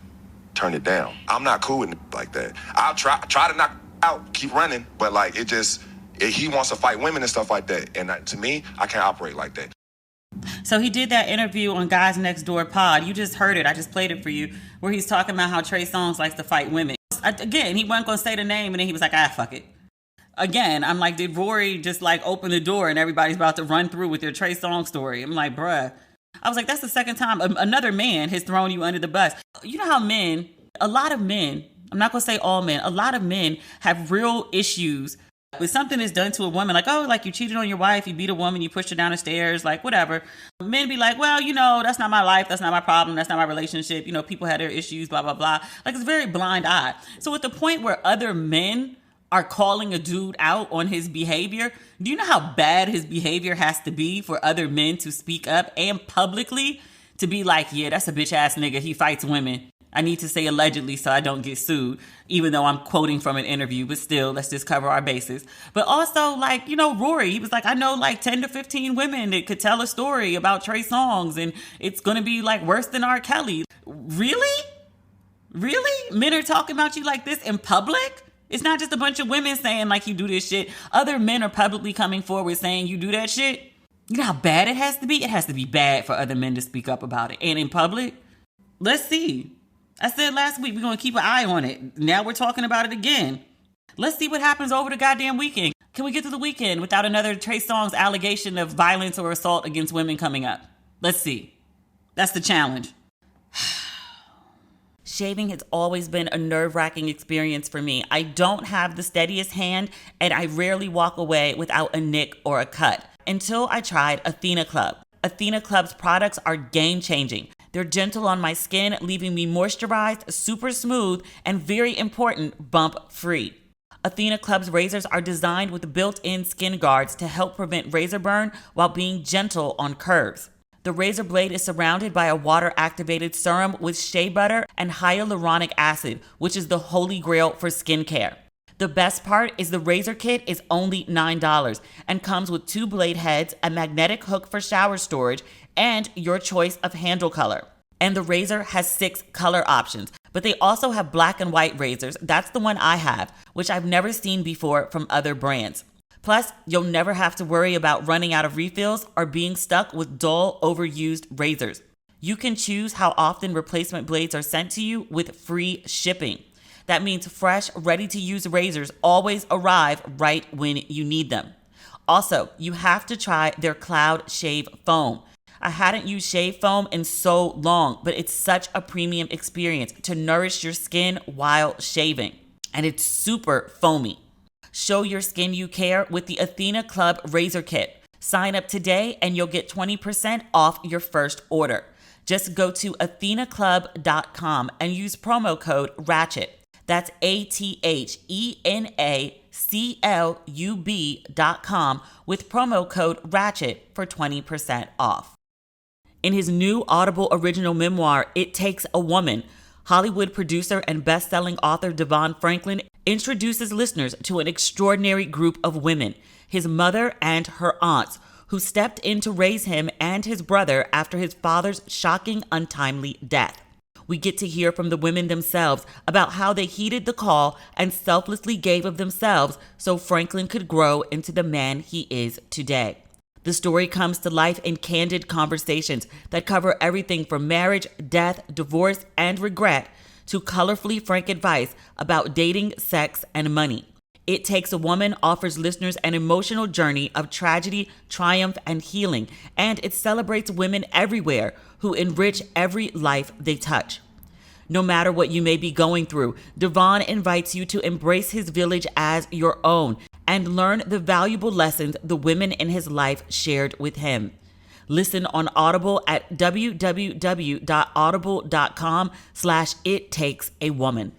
Turn it down. I'm not cool with it like that. I'll try to knock out, keep running, but like he wants to fight women and stuff like that. And to me, I can't operate like that. So he did that interview on Guys Next Door pod. You just heard it. I just played it for you, where he's talking about how Trey Songz likes to fight women. Again, he wasn't going to say the name, and then he was like, fuck it. Again, I'm like, did Rory just like open the door and everybody's about to run through with their Trey Songz story? I'm like, bruh. I was like, that's the second time another man has thrown you under the bus. You know how a lot of men, I'm not going to say all men, a lot of men have real issues with something that's done to a woman. Like, oh, like you cheated on your wife, you beat a woman, you pushed her down the stairs, like whatever. Men be like, well, you know, that's not my life. That's not my problem. That's not my relationship. You know, people had their issues, blah, blah, blah. Like it's very blind eye. So at the point where other men are calling a dude out on his behavior, do you know how bad his behavior has to be for other men to speak up and publicly to be like, yeah, that's a bitch ass nigga. He fights women. I need to say allegedly so I don't get sued, even though I'm quoting from an interview, but still, let's just cover our bases. But also, like, you know, Rory, he was like, I know like 10 to 15 women that could tell a story about Trey Songz, and it's going to be like worse than R. Kelly. Really? Really? Men are talking about you like this in public? It's not just a bunch of women saying like you do this shit. Other men are publicly coming forward saying you do that shit. You know how bad it has to be? It has to be bad for other men to speak up about it. And in public, let's see. I said last week, we're going to keep an eye on it. Now we're talking about it again. Let's see what happens over the goddamn weekend. Can we get to the weekend without another Trey Songz allegation of violence or assault against women coming up? Let's see. That's the challenge. Shaving has always been a nerve-wracking experience for me. I don't have the steadiest hand, and I rarely walk away without a nick or a cut. Until I tried Athena Club. Athena Club's products are game-changing. They're gentle on my skin, leaving me moisturized, super smooth, and very important, bump-free. Athena Club's razors are designed with built-in skin guards to help prevent razor burn while being gentle on curves. The razor blade is surrounded by a water-activated serum with shea butter and hyaluronic acid, which is the holy grail for skincare. The best part is the razor kit is only $9 and comes with 2 blade heads, a magnetic hook for shower storage, and your choice of handle color. And the razor has 6 color options, but they also have black and white razors. That's the one I have, which I've never seen before from other brands. Plus, you'll never have to worry about running out of refills or being stuck with dull, overused razors. You can choose how often replacement blades are sent to you with free shipping. That means fresh, ready-to-use razors always arrive right when you need them. Also, you have to try their Cloud Shave Foam. I hadn't used shave foam in so long, but it's such a premium experience to nourish your skin while shaving. And it's super foamy. Show your skin you care with the Athena Club Razor Kit. Sign up today and you'll get 20% off your first order. Just go to athenaclub.com and use promo code RATCHET. That's ATHENACLUB.com with promo code RATCHET for 20% off. In his new Audible original memoir, It Takes a Woman, Hollywood producer and best-selling author Devon Franklin introduces listeners to an extraordinary group of women, his mother and her aunts, who stepped in to raise him and his brother after his father's shocking, untimely death. We get to hear from the women themselves about how they heeded the call and selflessly gave of themselves so Franklin could grow into the man he is today. The story comes to life in candid conversations that cover everything from marriage, death, divorce, and regret to colorfully frank advice about dating, sex, and money. It Takes a Woman offers listeners an emotional journey of tragedy, triumph, and healing, and it celebrates women everywhere who enrich every life they touch. No matter what you may be going through, Devon invites you to embrace his village as your own and learn the valuable lessons the women in his life shared with him. Listen on Audible at www.audible.com/ittakesAwoman.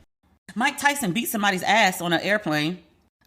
Mike Tyson beat somebody's ass on an airplane.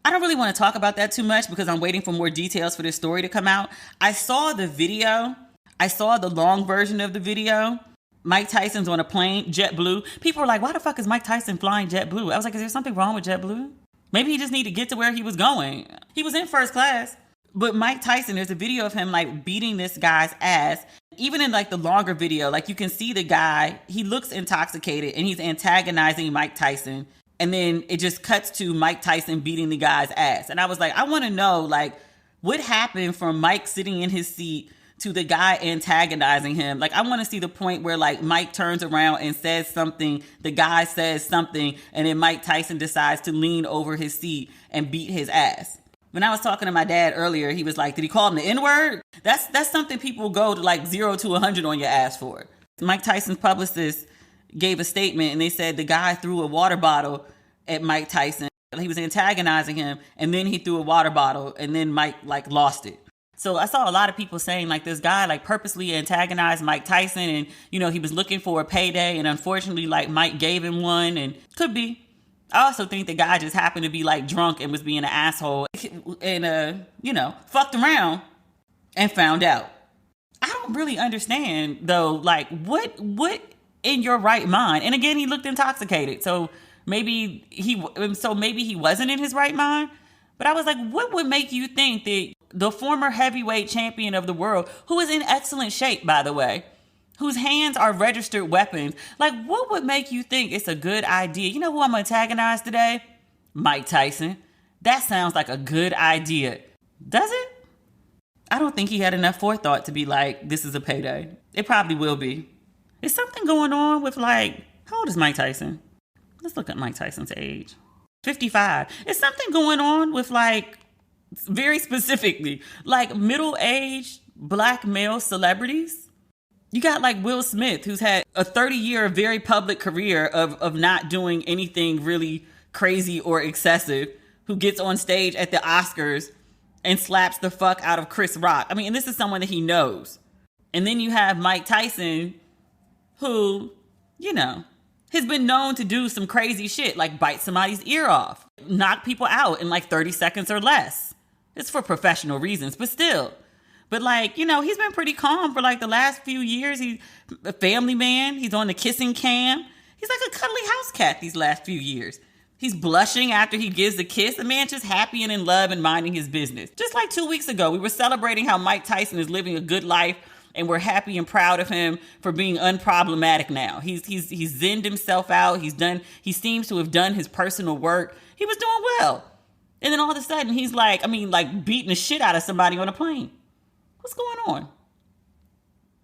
I don't really want to talk about that too much because I'm waiting for more details for this story to come out. I saw the video. I saw the long version of the video. Mike Tyson's on a plane, JetBlue. People were like, why the fuck is Mike Tyson flying JetBlue? I was like, is there something wrong with JetBlue? Maybe he just needed to get to where he was going. He was in first class. But Mike Tyson, there's a video of him like beating this guy's ass. Even in like the longer video, like you can see the guy, he looks intoxicated and he's antagonizing Mike Tyson. And then it just cuts to Mike Tyson beating the guy's ass. And I was like, I want to know, like, what happened from Mike sitting in his seat to the guy antagonizing him? Like, I want to see the point where, like, Mike turns around and says something, the guy says something, and then Mike Tyson decides to lean over his seat and beat his ass. When I was talking to my dad earlier, he was like, did he call him the N-word? That's something people go to, like, 0 to 100 on your ass for. Mike Tyson's publicist gave a statement and they said the guy threw a water bottle at Mike Tyson. He was antagonizing him and then he threw a water bottle and then Mike like lost it. So I saw a lot of people saying like this guy like purposely antagonized Mike Tyson and, you know, he was looking for a payday and unfortunately like Mike gave him one, and could be. I also think the guy just happened to be like drunk and was being an asshole and, you know, fucked around and found out. I don't really understand though, like what in your right mind? And again, he looked intoxicated. So maybe he wasn't in his right mind. But I was like, what would make you think that the former heavyweight champion of the world, who is in excellent shape, by the way, whose hands are registered weapons, like what would make you think it's a good idea? You know who I'm going to antagonize today? Mike Tyson. That sounds like a good idea. Does it? I don't think he had enough forethought to be like, this is a payday. It probably will be. Is something going on with like, how old is Mike Tyson? Let's look at Mike Tyson's age. 55. Is something going on with like, very specifically, like middle-aged black male celebrities? You got like Will Smith, who's had a 30-year very public career of not doing anything really crazy or excessive, who gets on stage at the Oscars and slaps the fuck out of Chris Rock. I mean, and this is someone that he knows. And then you have Mike Tyson, who, you know, has been known to do some crazy shit, like bite somebody's ear off, knock people out in like 30 seconds or less. It's for professional reasons, but still. But like, you know, he's been pretty calm for like the last few years. He's a family man. He's on the kissing cam. He's like a cuddly house cat these last few years. He's blushing after he gives the kiss. The man's just happy and in love and minding his business. Just like 2 weeks ago, we were celebrating how Mike Tyson is living a good life, and we're happy and proud of him for being unproblematic now. He's zenned himself out. He seems to have done his personal work. He was doing well. And then all of a sudden he's like, beating the shit out of somebody on a plane. What's going on?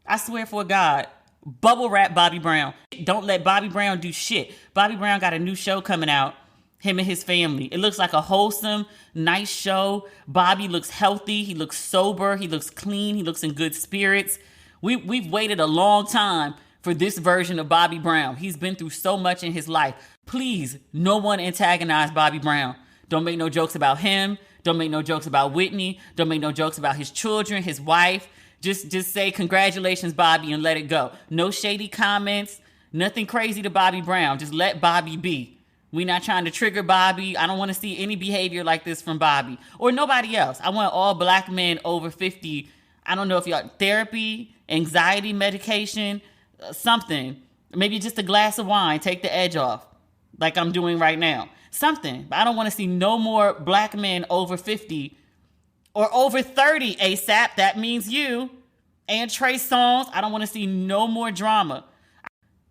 I swear for God, bubble wrap Bobby Brown. Don't let Bobby Brown do shit. Bobby Brown got a new show coming out, him and his family. It looks like a wholesome, nice show. Bobby looks healthy. He looks sober. He looks clean. He looks in good spirits. We've waited a long time for this version of Bobby Brown. He's been through so much in his life. Please, no one antagonize Bobby Brown. Don't make no jokes about him. Don't make no jokes about Whitney. Don't make no jokes about his children, his wife. Just say congratulations, Bobby, and let it go. No shady comments, nothing crazy to Bobby Brown. Just let Bobby be. We not trying to trigger Bobby. I don't want to see any behavior like this from Bobby or nobody else. I want all black men over 50. I don't know if y'all therapy, anxiety medication, something. Maybe just a glass of wine, take the edge off like I'm doing right now. Something. But I don't want to see no more black men over 50 or over 30 ASAP. That means you and Trey Songz. I don't want to see no more drama.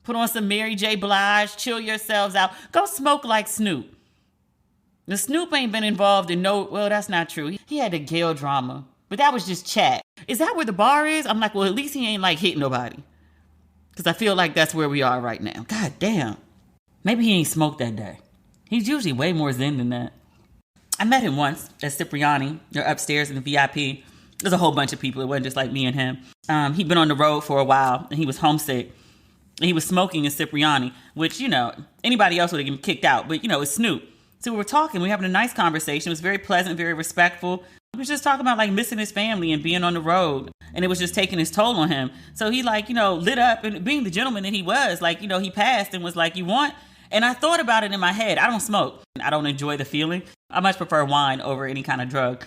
Put on some Mary J. Blige, chill yourselves out. Go smoke like Snoop. The Snoop ain't been involved in well, that's not true. He had a Gayle drama, but that was just chat. Is that where the bar is? I'm like, well, at least he ain't like hitting nobody. Because I feel like that's where we are right now. God damn. Maybe he ain't smoked that day. He's usually way more zen than that. I met him once at Cipriani. They're upstairs in the VIP. There's a whole bunch of people. It wasn't just like me and him. He'd been on the road for a while and he was homesick. And he was smoking in Cipriani, which, you know, anybody else would have been kicked out. But, you know, it's Snoop. So we were talking. We were having a nice conversation. It was very pleasant, very respectful. We were just talking about, like, missing his family and being on the road. And it was just taking its toll on him. So he, like, you know, lit up. And being the gentleman that he was, like, you know, he passed and was like, you want? And I thought about it in my head. I don't smoke. I don't enjoy the feeling. I much prefer wine over any kind of drug.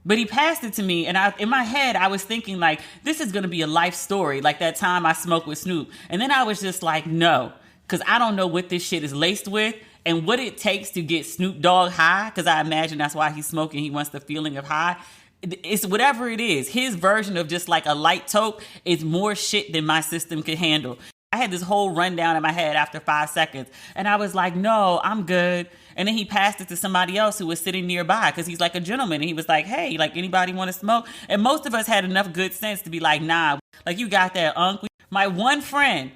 But he passed it to me, and in my head, I was thinking, like, this is going to be a life story, like that time I smoked with Snoop. And then I was just like, no, because I don't know what this shit is laced with and what it takes to get Snoop Dogg high, because I imagine that's why he's smoking. He wants the feeling of high. It's whatever it is. His version of just like a light toke is more shit than my system could handle. I had this whole rundown in my head after 5 seconds. And I was like, no, I'm good. And then he passed it to somebody else who was sitting nearby because he's like a gentleman. And he was like, hey, like, anybody want to smoke? And most of us had enough good sense to be like, nah, like, you got that, Unc. My one friend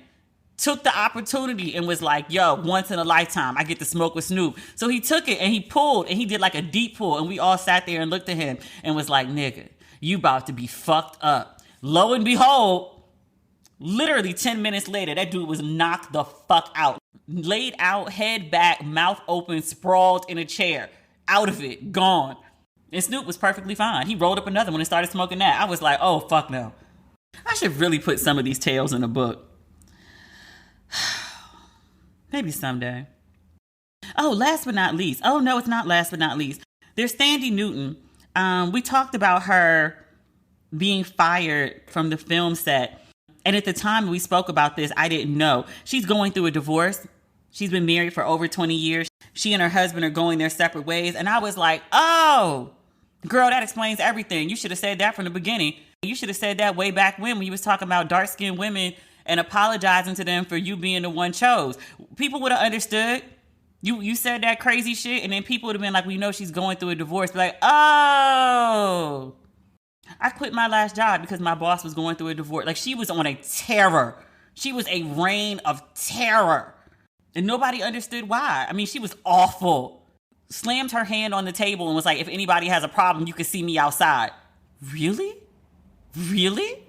took the opportunity and was like, yo, once in a lifetime, I get to smoke with Snoop. So he took it and he pulled and he did like a deep pull. And we all sat there and looked at him and was like, nigga, you about to be fucked up. Lo and behold, literally 10 minutes later, that dude was knocked the fuck out. Laid out, head back, mouth open, sprawled in a chair. Out of it, gone. And Snoop was perfectly fine. He rolled up another one and started smoking that. I was like, oh, fuck no. I should really put some of these tales in a book. Maybe someday. Oh, last but not least. Oh, no, it's not last but not least. There's Thandiwe Newton. We talked about her being fired from the film set. And at the time we spoke about this, I didn't know. She's going through a divorce. She's been married for over 20 years. She and her husband are going their separate ways. And I was like, oh, girl, that explains everything. You should have said that from the beginning. You should have said that way back when you was talking about dark-skinned women and apologizing to them for you being the one chose. People would have understood. You said that crazy shit, and then people would have been like, well, you know she's going through a divorce. Like, oh, I quit my last job because my boss was going through a divorce. Like, she was on a terror. She was a reign of terror. And nobody understood why. I mean, she was awful. Slammed her hand on the table and was like, if anybody has a problem, you can see me outside. Really? Really?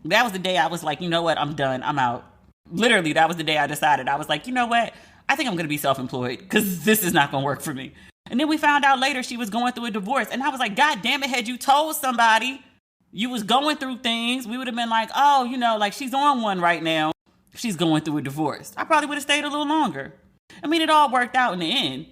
That was the day I was like, you know what? I'm done. I'm out. Literally, that was the day I decided. I was like, you know what? I think I'm going to be self-employed because this is not going to work for me. And then we found out later she was going through a divorce. And I was like, God damn it, had you told somebody you was going through things, we would have been like, oh, you know, like she's on one right now. She's going through a divorce. I probably would have stayed a little longer. I mean, it all worked out in the end.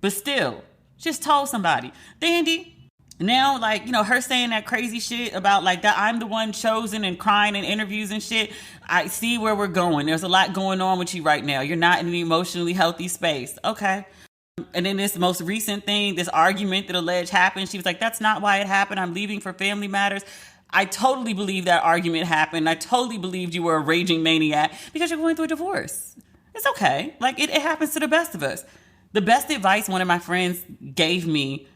But still, just told somebody. Thandiwe, now, like, you know, her saying that crazy shit about like that I'm the one chosen and crying in interviews and shit. I see where we're going. There's a lot going on with you right now. You're not in an emotionally healthy space. Okay. And then this most recent thing, this argument that alleged happened, she was like, that's not why it happened. I'm leaving for family matters. I totally believe that argument happened. I totally believed you were a raging maniac because you're going through a divorce. It's okay. Like, it happens to the best of us. The best advice one of my friends gave me,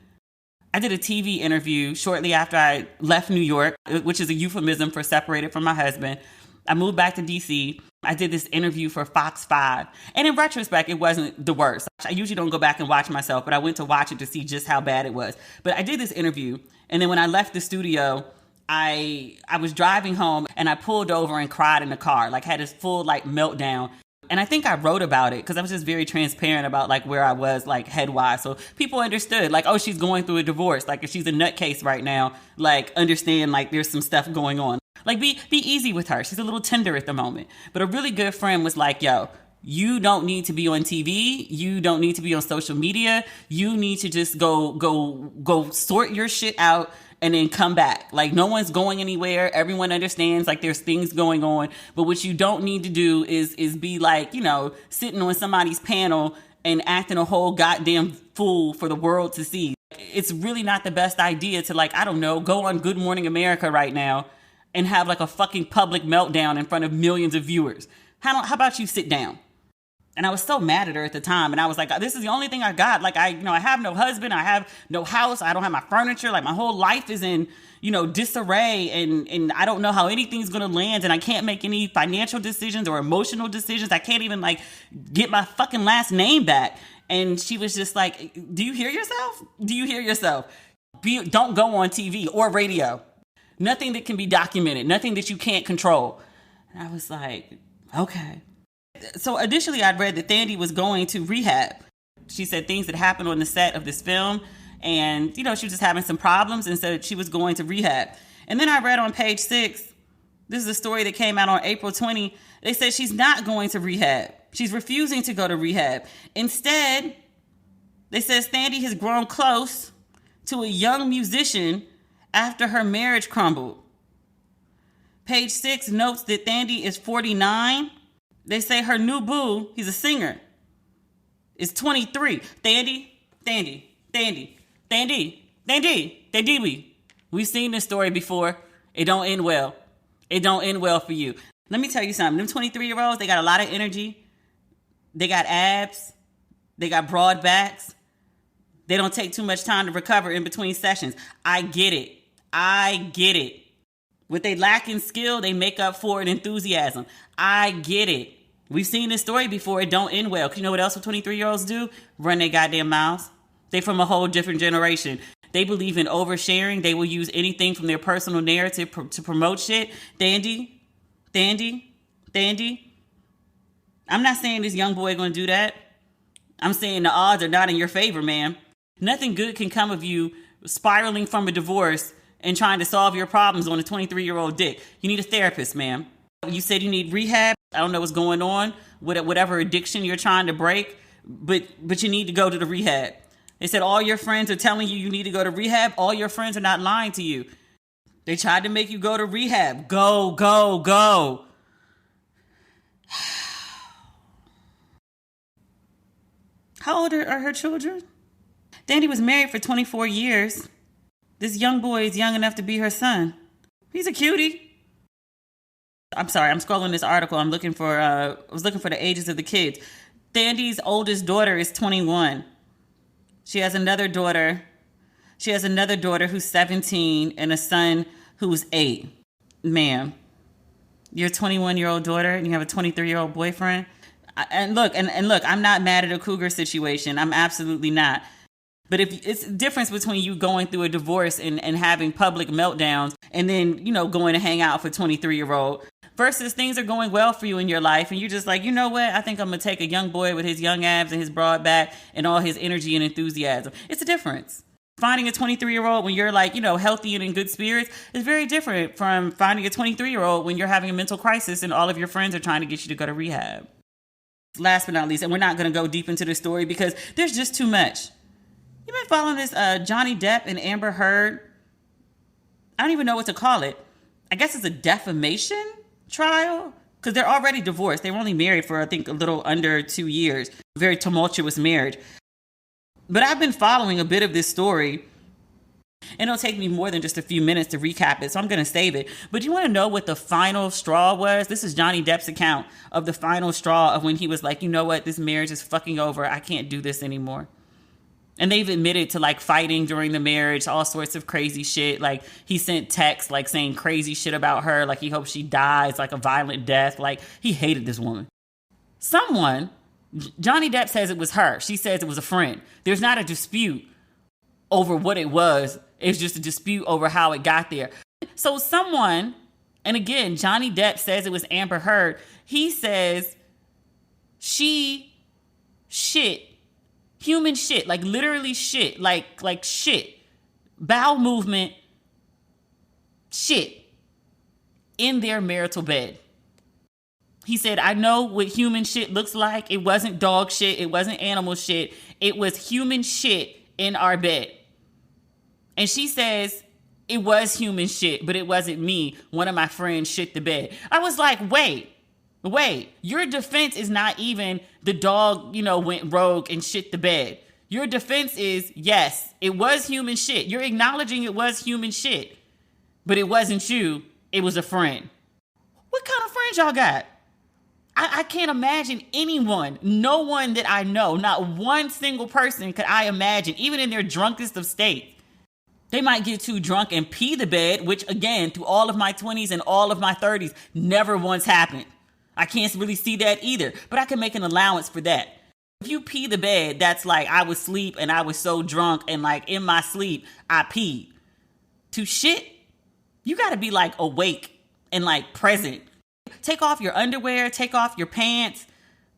I did a TV interview shortly after I left New York, which is a euphemism for separated from my husband. I moved back to DC. I did this interview for Fox 5. And in retrospect, it wasn't the worst. I usually don't go back and watch myself, but I went to watch it to see just how bad it was. But I did this interview. And then when I left the studio, I was driving home and I pulled over and cried in the car, like had this full like meltdown. And I think I wrote about it because I was just very transparent about like where I was like head-wise. So people understood like, oh, she's going through a divorce. Like if she's a nutcase right now, like understand like there's some stuff going on. Like, be easy with her. She's a little tender at the moment. But a really good friend was like, yo, you don't need to be on TV. You don't need to be on social media. You need to just go sort your shit out and then come back. Like, no one's going anywhere. Everyone understands, like, there's things going on. But what you don't need to do is be like, you know, sitting on somebody's panel and acting a whole goddamn fool for the world to see. It's really not the best idea to, like, I don't know, go on Good Morning America right now and have like a fucking public meltdown in front of millions of viewers. How about you sit down? And I was so mad at her at the time. And I was like, this is the only thing I got. Like, I have no husband. I have no house. I don't have my furniture. Like, my whole life is in, disarray. And I don't know how anything's going to land. And I can't make any financial decisions or emotional decisions. I can't even, like, get my fucking last name back. And she was just like, do you hear yourself? Do you hear yourself? Don't go on TV or radio. Nothing that can be documented. Nothing that you can't control. And I was like, okay. So initially I'd read that Thandiwe was going to rehab. She said things that happened on the set of this film and, she was just having some problems and said she was going to rehab. And then I read on page 6, this is a story that came out on April 20. They said she's not going to rehab. She's refusing to go to rehab. Instead, they said Thandiwe has grown close to a young musician after her marriage crumbled. Page 6 notes that Thandiwe is 49. They say her new boo, he's a singer, is 23. Thandiwe. We've seen this story before. It don't end well. It don't end well for you. Let me tell you something. Them 23-year-olds, they got a lot of energy. They got abs. They got broad backs. They don't take too much time to recover in between sessions. I get it. What they lack in skill, they make up for in enthusiasm. I get it. We've seen this story before. It don't end well. You know what else 23-year-olds do? Run their goddamn mouths. They from a whole different generation. They believe in oversharing. They will use anything from their personal narrative to promote shit. Thandiwe. I'm not saying this young boy gonna do that. I'm saying the odds are not in your favor, ma'am. Nothing good can come of you spiraling from a divorce and trying to solve your problems on a 23-year-old dick. You need a therapist, ma'am. You said you need rehab. I don't know what's going on with whatever addiction you're trying to break, but you need to go to the rehab. They said all your friends are telling you need to go to rehab. All your friends are not lying to you. They tried to make you go to rehab. Go. How old are her children? Thandiwe was married for 24 years. This young boy is young enough to be her son. He's a cutie. I'm sorry, I'm scrolling this article. I was looking for the ages of the kids. Thandiwe's oldest daughter is 21. She has another daughter who's 17 and a son who's 8. Ma'am, your 21-year-old daughter and you have a 23-year-old boyfriend. And look, I'm not mad at a cougar situation. I'm absolutely not. But if it's a difference between you going through a divorce and having public meltdowns and then, going to hang out for 23-year-old versus things are going well for you in your life. And you're just like, you know what? I think I'm going to take a young boy with his young abs and his broad back and all his energy and enthusiasm. It's a difference. Finding a 23-year-old when you're like, healthy and in good spirits is very different from finding a 23-year-old when you're having a mental crisis and all of your friends are trying to get you to go to rehab. Last but not least, and we're not going to go deep into the story because there's just too much. You've been following this Johnny Depp and Amber Heard. I don't even know what to call it. I guess it's a defamation trial because they're already divorced. They were only married for, I think, a little under 2 years. Very tumultuous marriage. But I've been following a bit of this story. And it'll take me more than just a few minutes to recap it, so I'm going to save it. But you want to know what the final straw was? This is Johnny Depp's account of the final straw of when he was like, you know what, this marriage is fucking over. I can't do this anymore. And they've admitted to like fighting during the marriage, all sorts of crazy shit. Like he sent texts like saying crazy shit about her. Like he hopes she dies like a violent death. Like he hated this woman. Johnny Depp says it was her. She says it was a friend. There's not a dispute over what it was. It's just a dispute over how it got there. So someone, and again, Johnny Depp says it was Amber Heard. He says she shit. Human shit, like literally shit, like shit, bowel movement, shit in their marital bed. He said, I know what human shit looks like. It wasn't dog shit. It wasn't animal shit. It was human shit in our bed. And she says, it was human shit, but it wasn't me. One of my friends shit the bed. I was like, wait. Your defense is not even the dog, went rogue and shit the bed. Your defense is, yes, it was human shit. You're acknowledging it was human shit, but it wasn't you. It was a friend. What kind of friends y'all got? I can't imagine anyone, no one that I know, not one single person could I imagine, even in their drunkest of states. They might get too drunk and pee the bed, which again, through all of my 20s and all of my 30s, never once happened. I can't really see that either, but I can make an allowance for that. If you pee the bed, that's like I was asleep and I was so drunk and like in my sleep, I peed. To shit, you gotta be like awake and like present. Take off your underwear, take off your pants,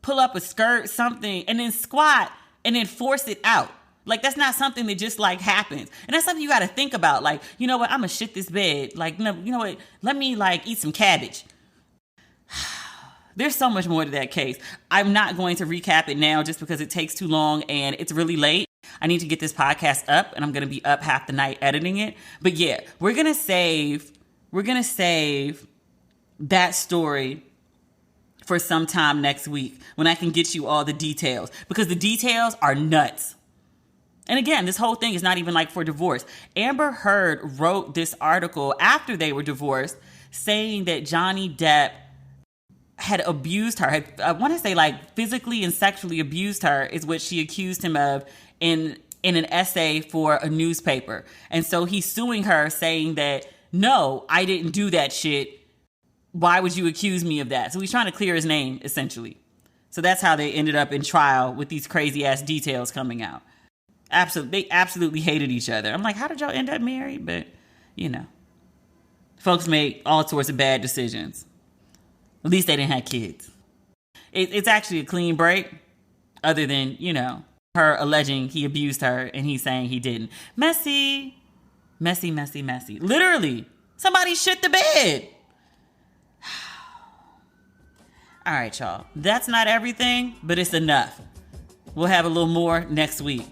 pull up a skirt, something, and then squat and then force it out. Like, that's not something that just like happens. And that's something you got to think about. Like, you know what? I'm going to shit this bed. Like, no, you know what? Let me like eat some cabbage. There's so much more to that case. I'm not going to recap it now just because it takes too long and it's really late. I need to get this podcast up and I'm going to be up half the night editing it. But yeah, we're going to save that story for some time next week when I can get you all the details, because the details are nuts. And again, this whole thing is not even like for divorce. Amber Heard wrote this article after they were divorced saying that Johnny Depp had abused her. I want to say like physically and sexually abused her is what she accused him of in an essay for a newspaper. And so he's suing her saying that, no, I didn't do that shit. Why would you accuse me of that? So he's trying to clear his name, essentially. So that's how they ended up in trial with these crazy ass details coming out. They absolutely hated each other. I'm like, how did y'all end up married? But, folks make all sorts of bad decisions. At least they didn't have kids. It's actually a clean break, other than, her alleging he abused her and he's saying he didn't. Messy. Literally, somebody shit the bed. All right, y'all. That's not everything, but it's enough. We'll have a little more next week.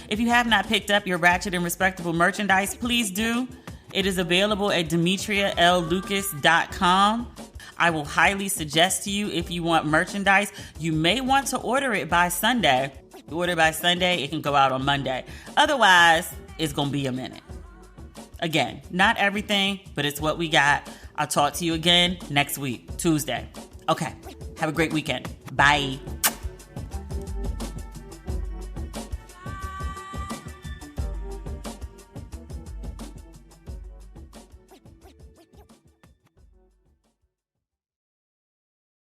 If you have not picked up your Ratchet and Respectable merchandise, please do. It is available at demetriallucas.com. I will highly suggest to you, if you want merchandise, you may want to order it by Sunday. If you order by Sunday, it can go out on Monday. Otherwise, it's going to be a minute. Again, not everything, but it's what we got. I'll talk to you again next week, Tuesday. Okay, have a great weekend. Bye.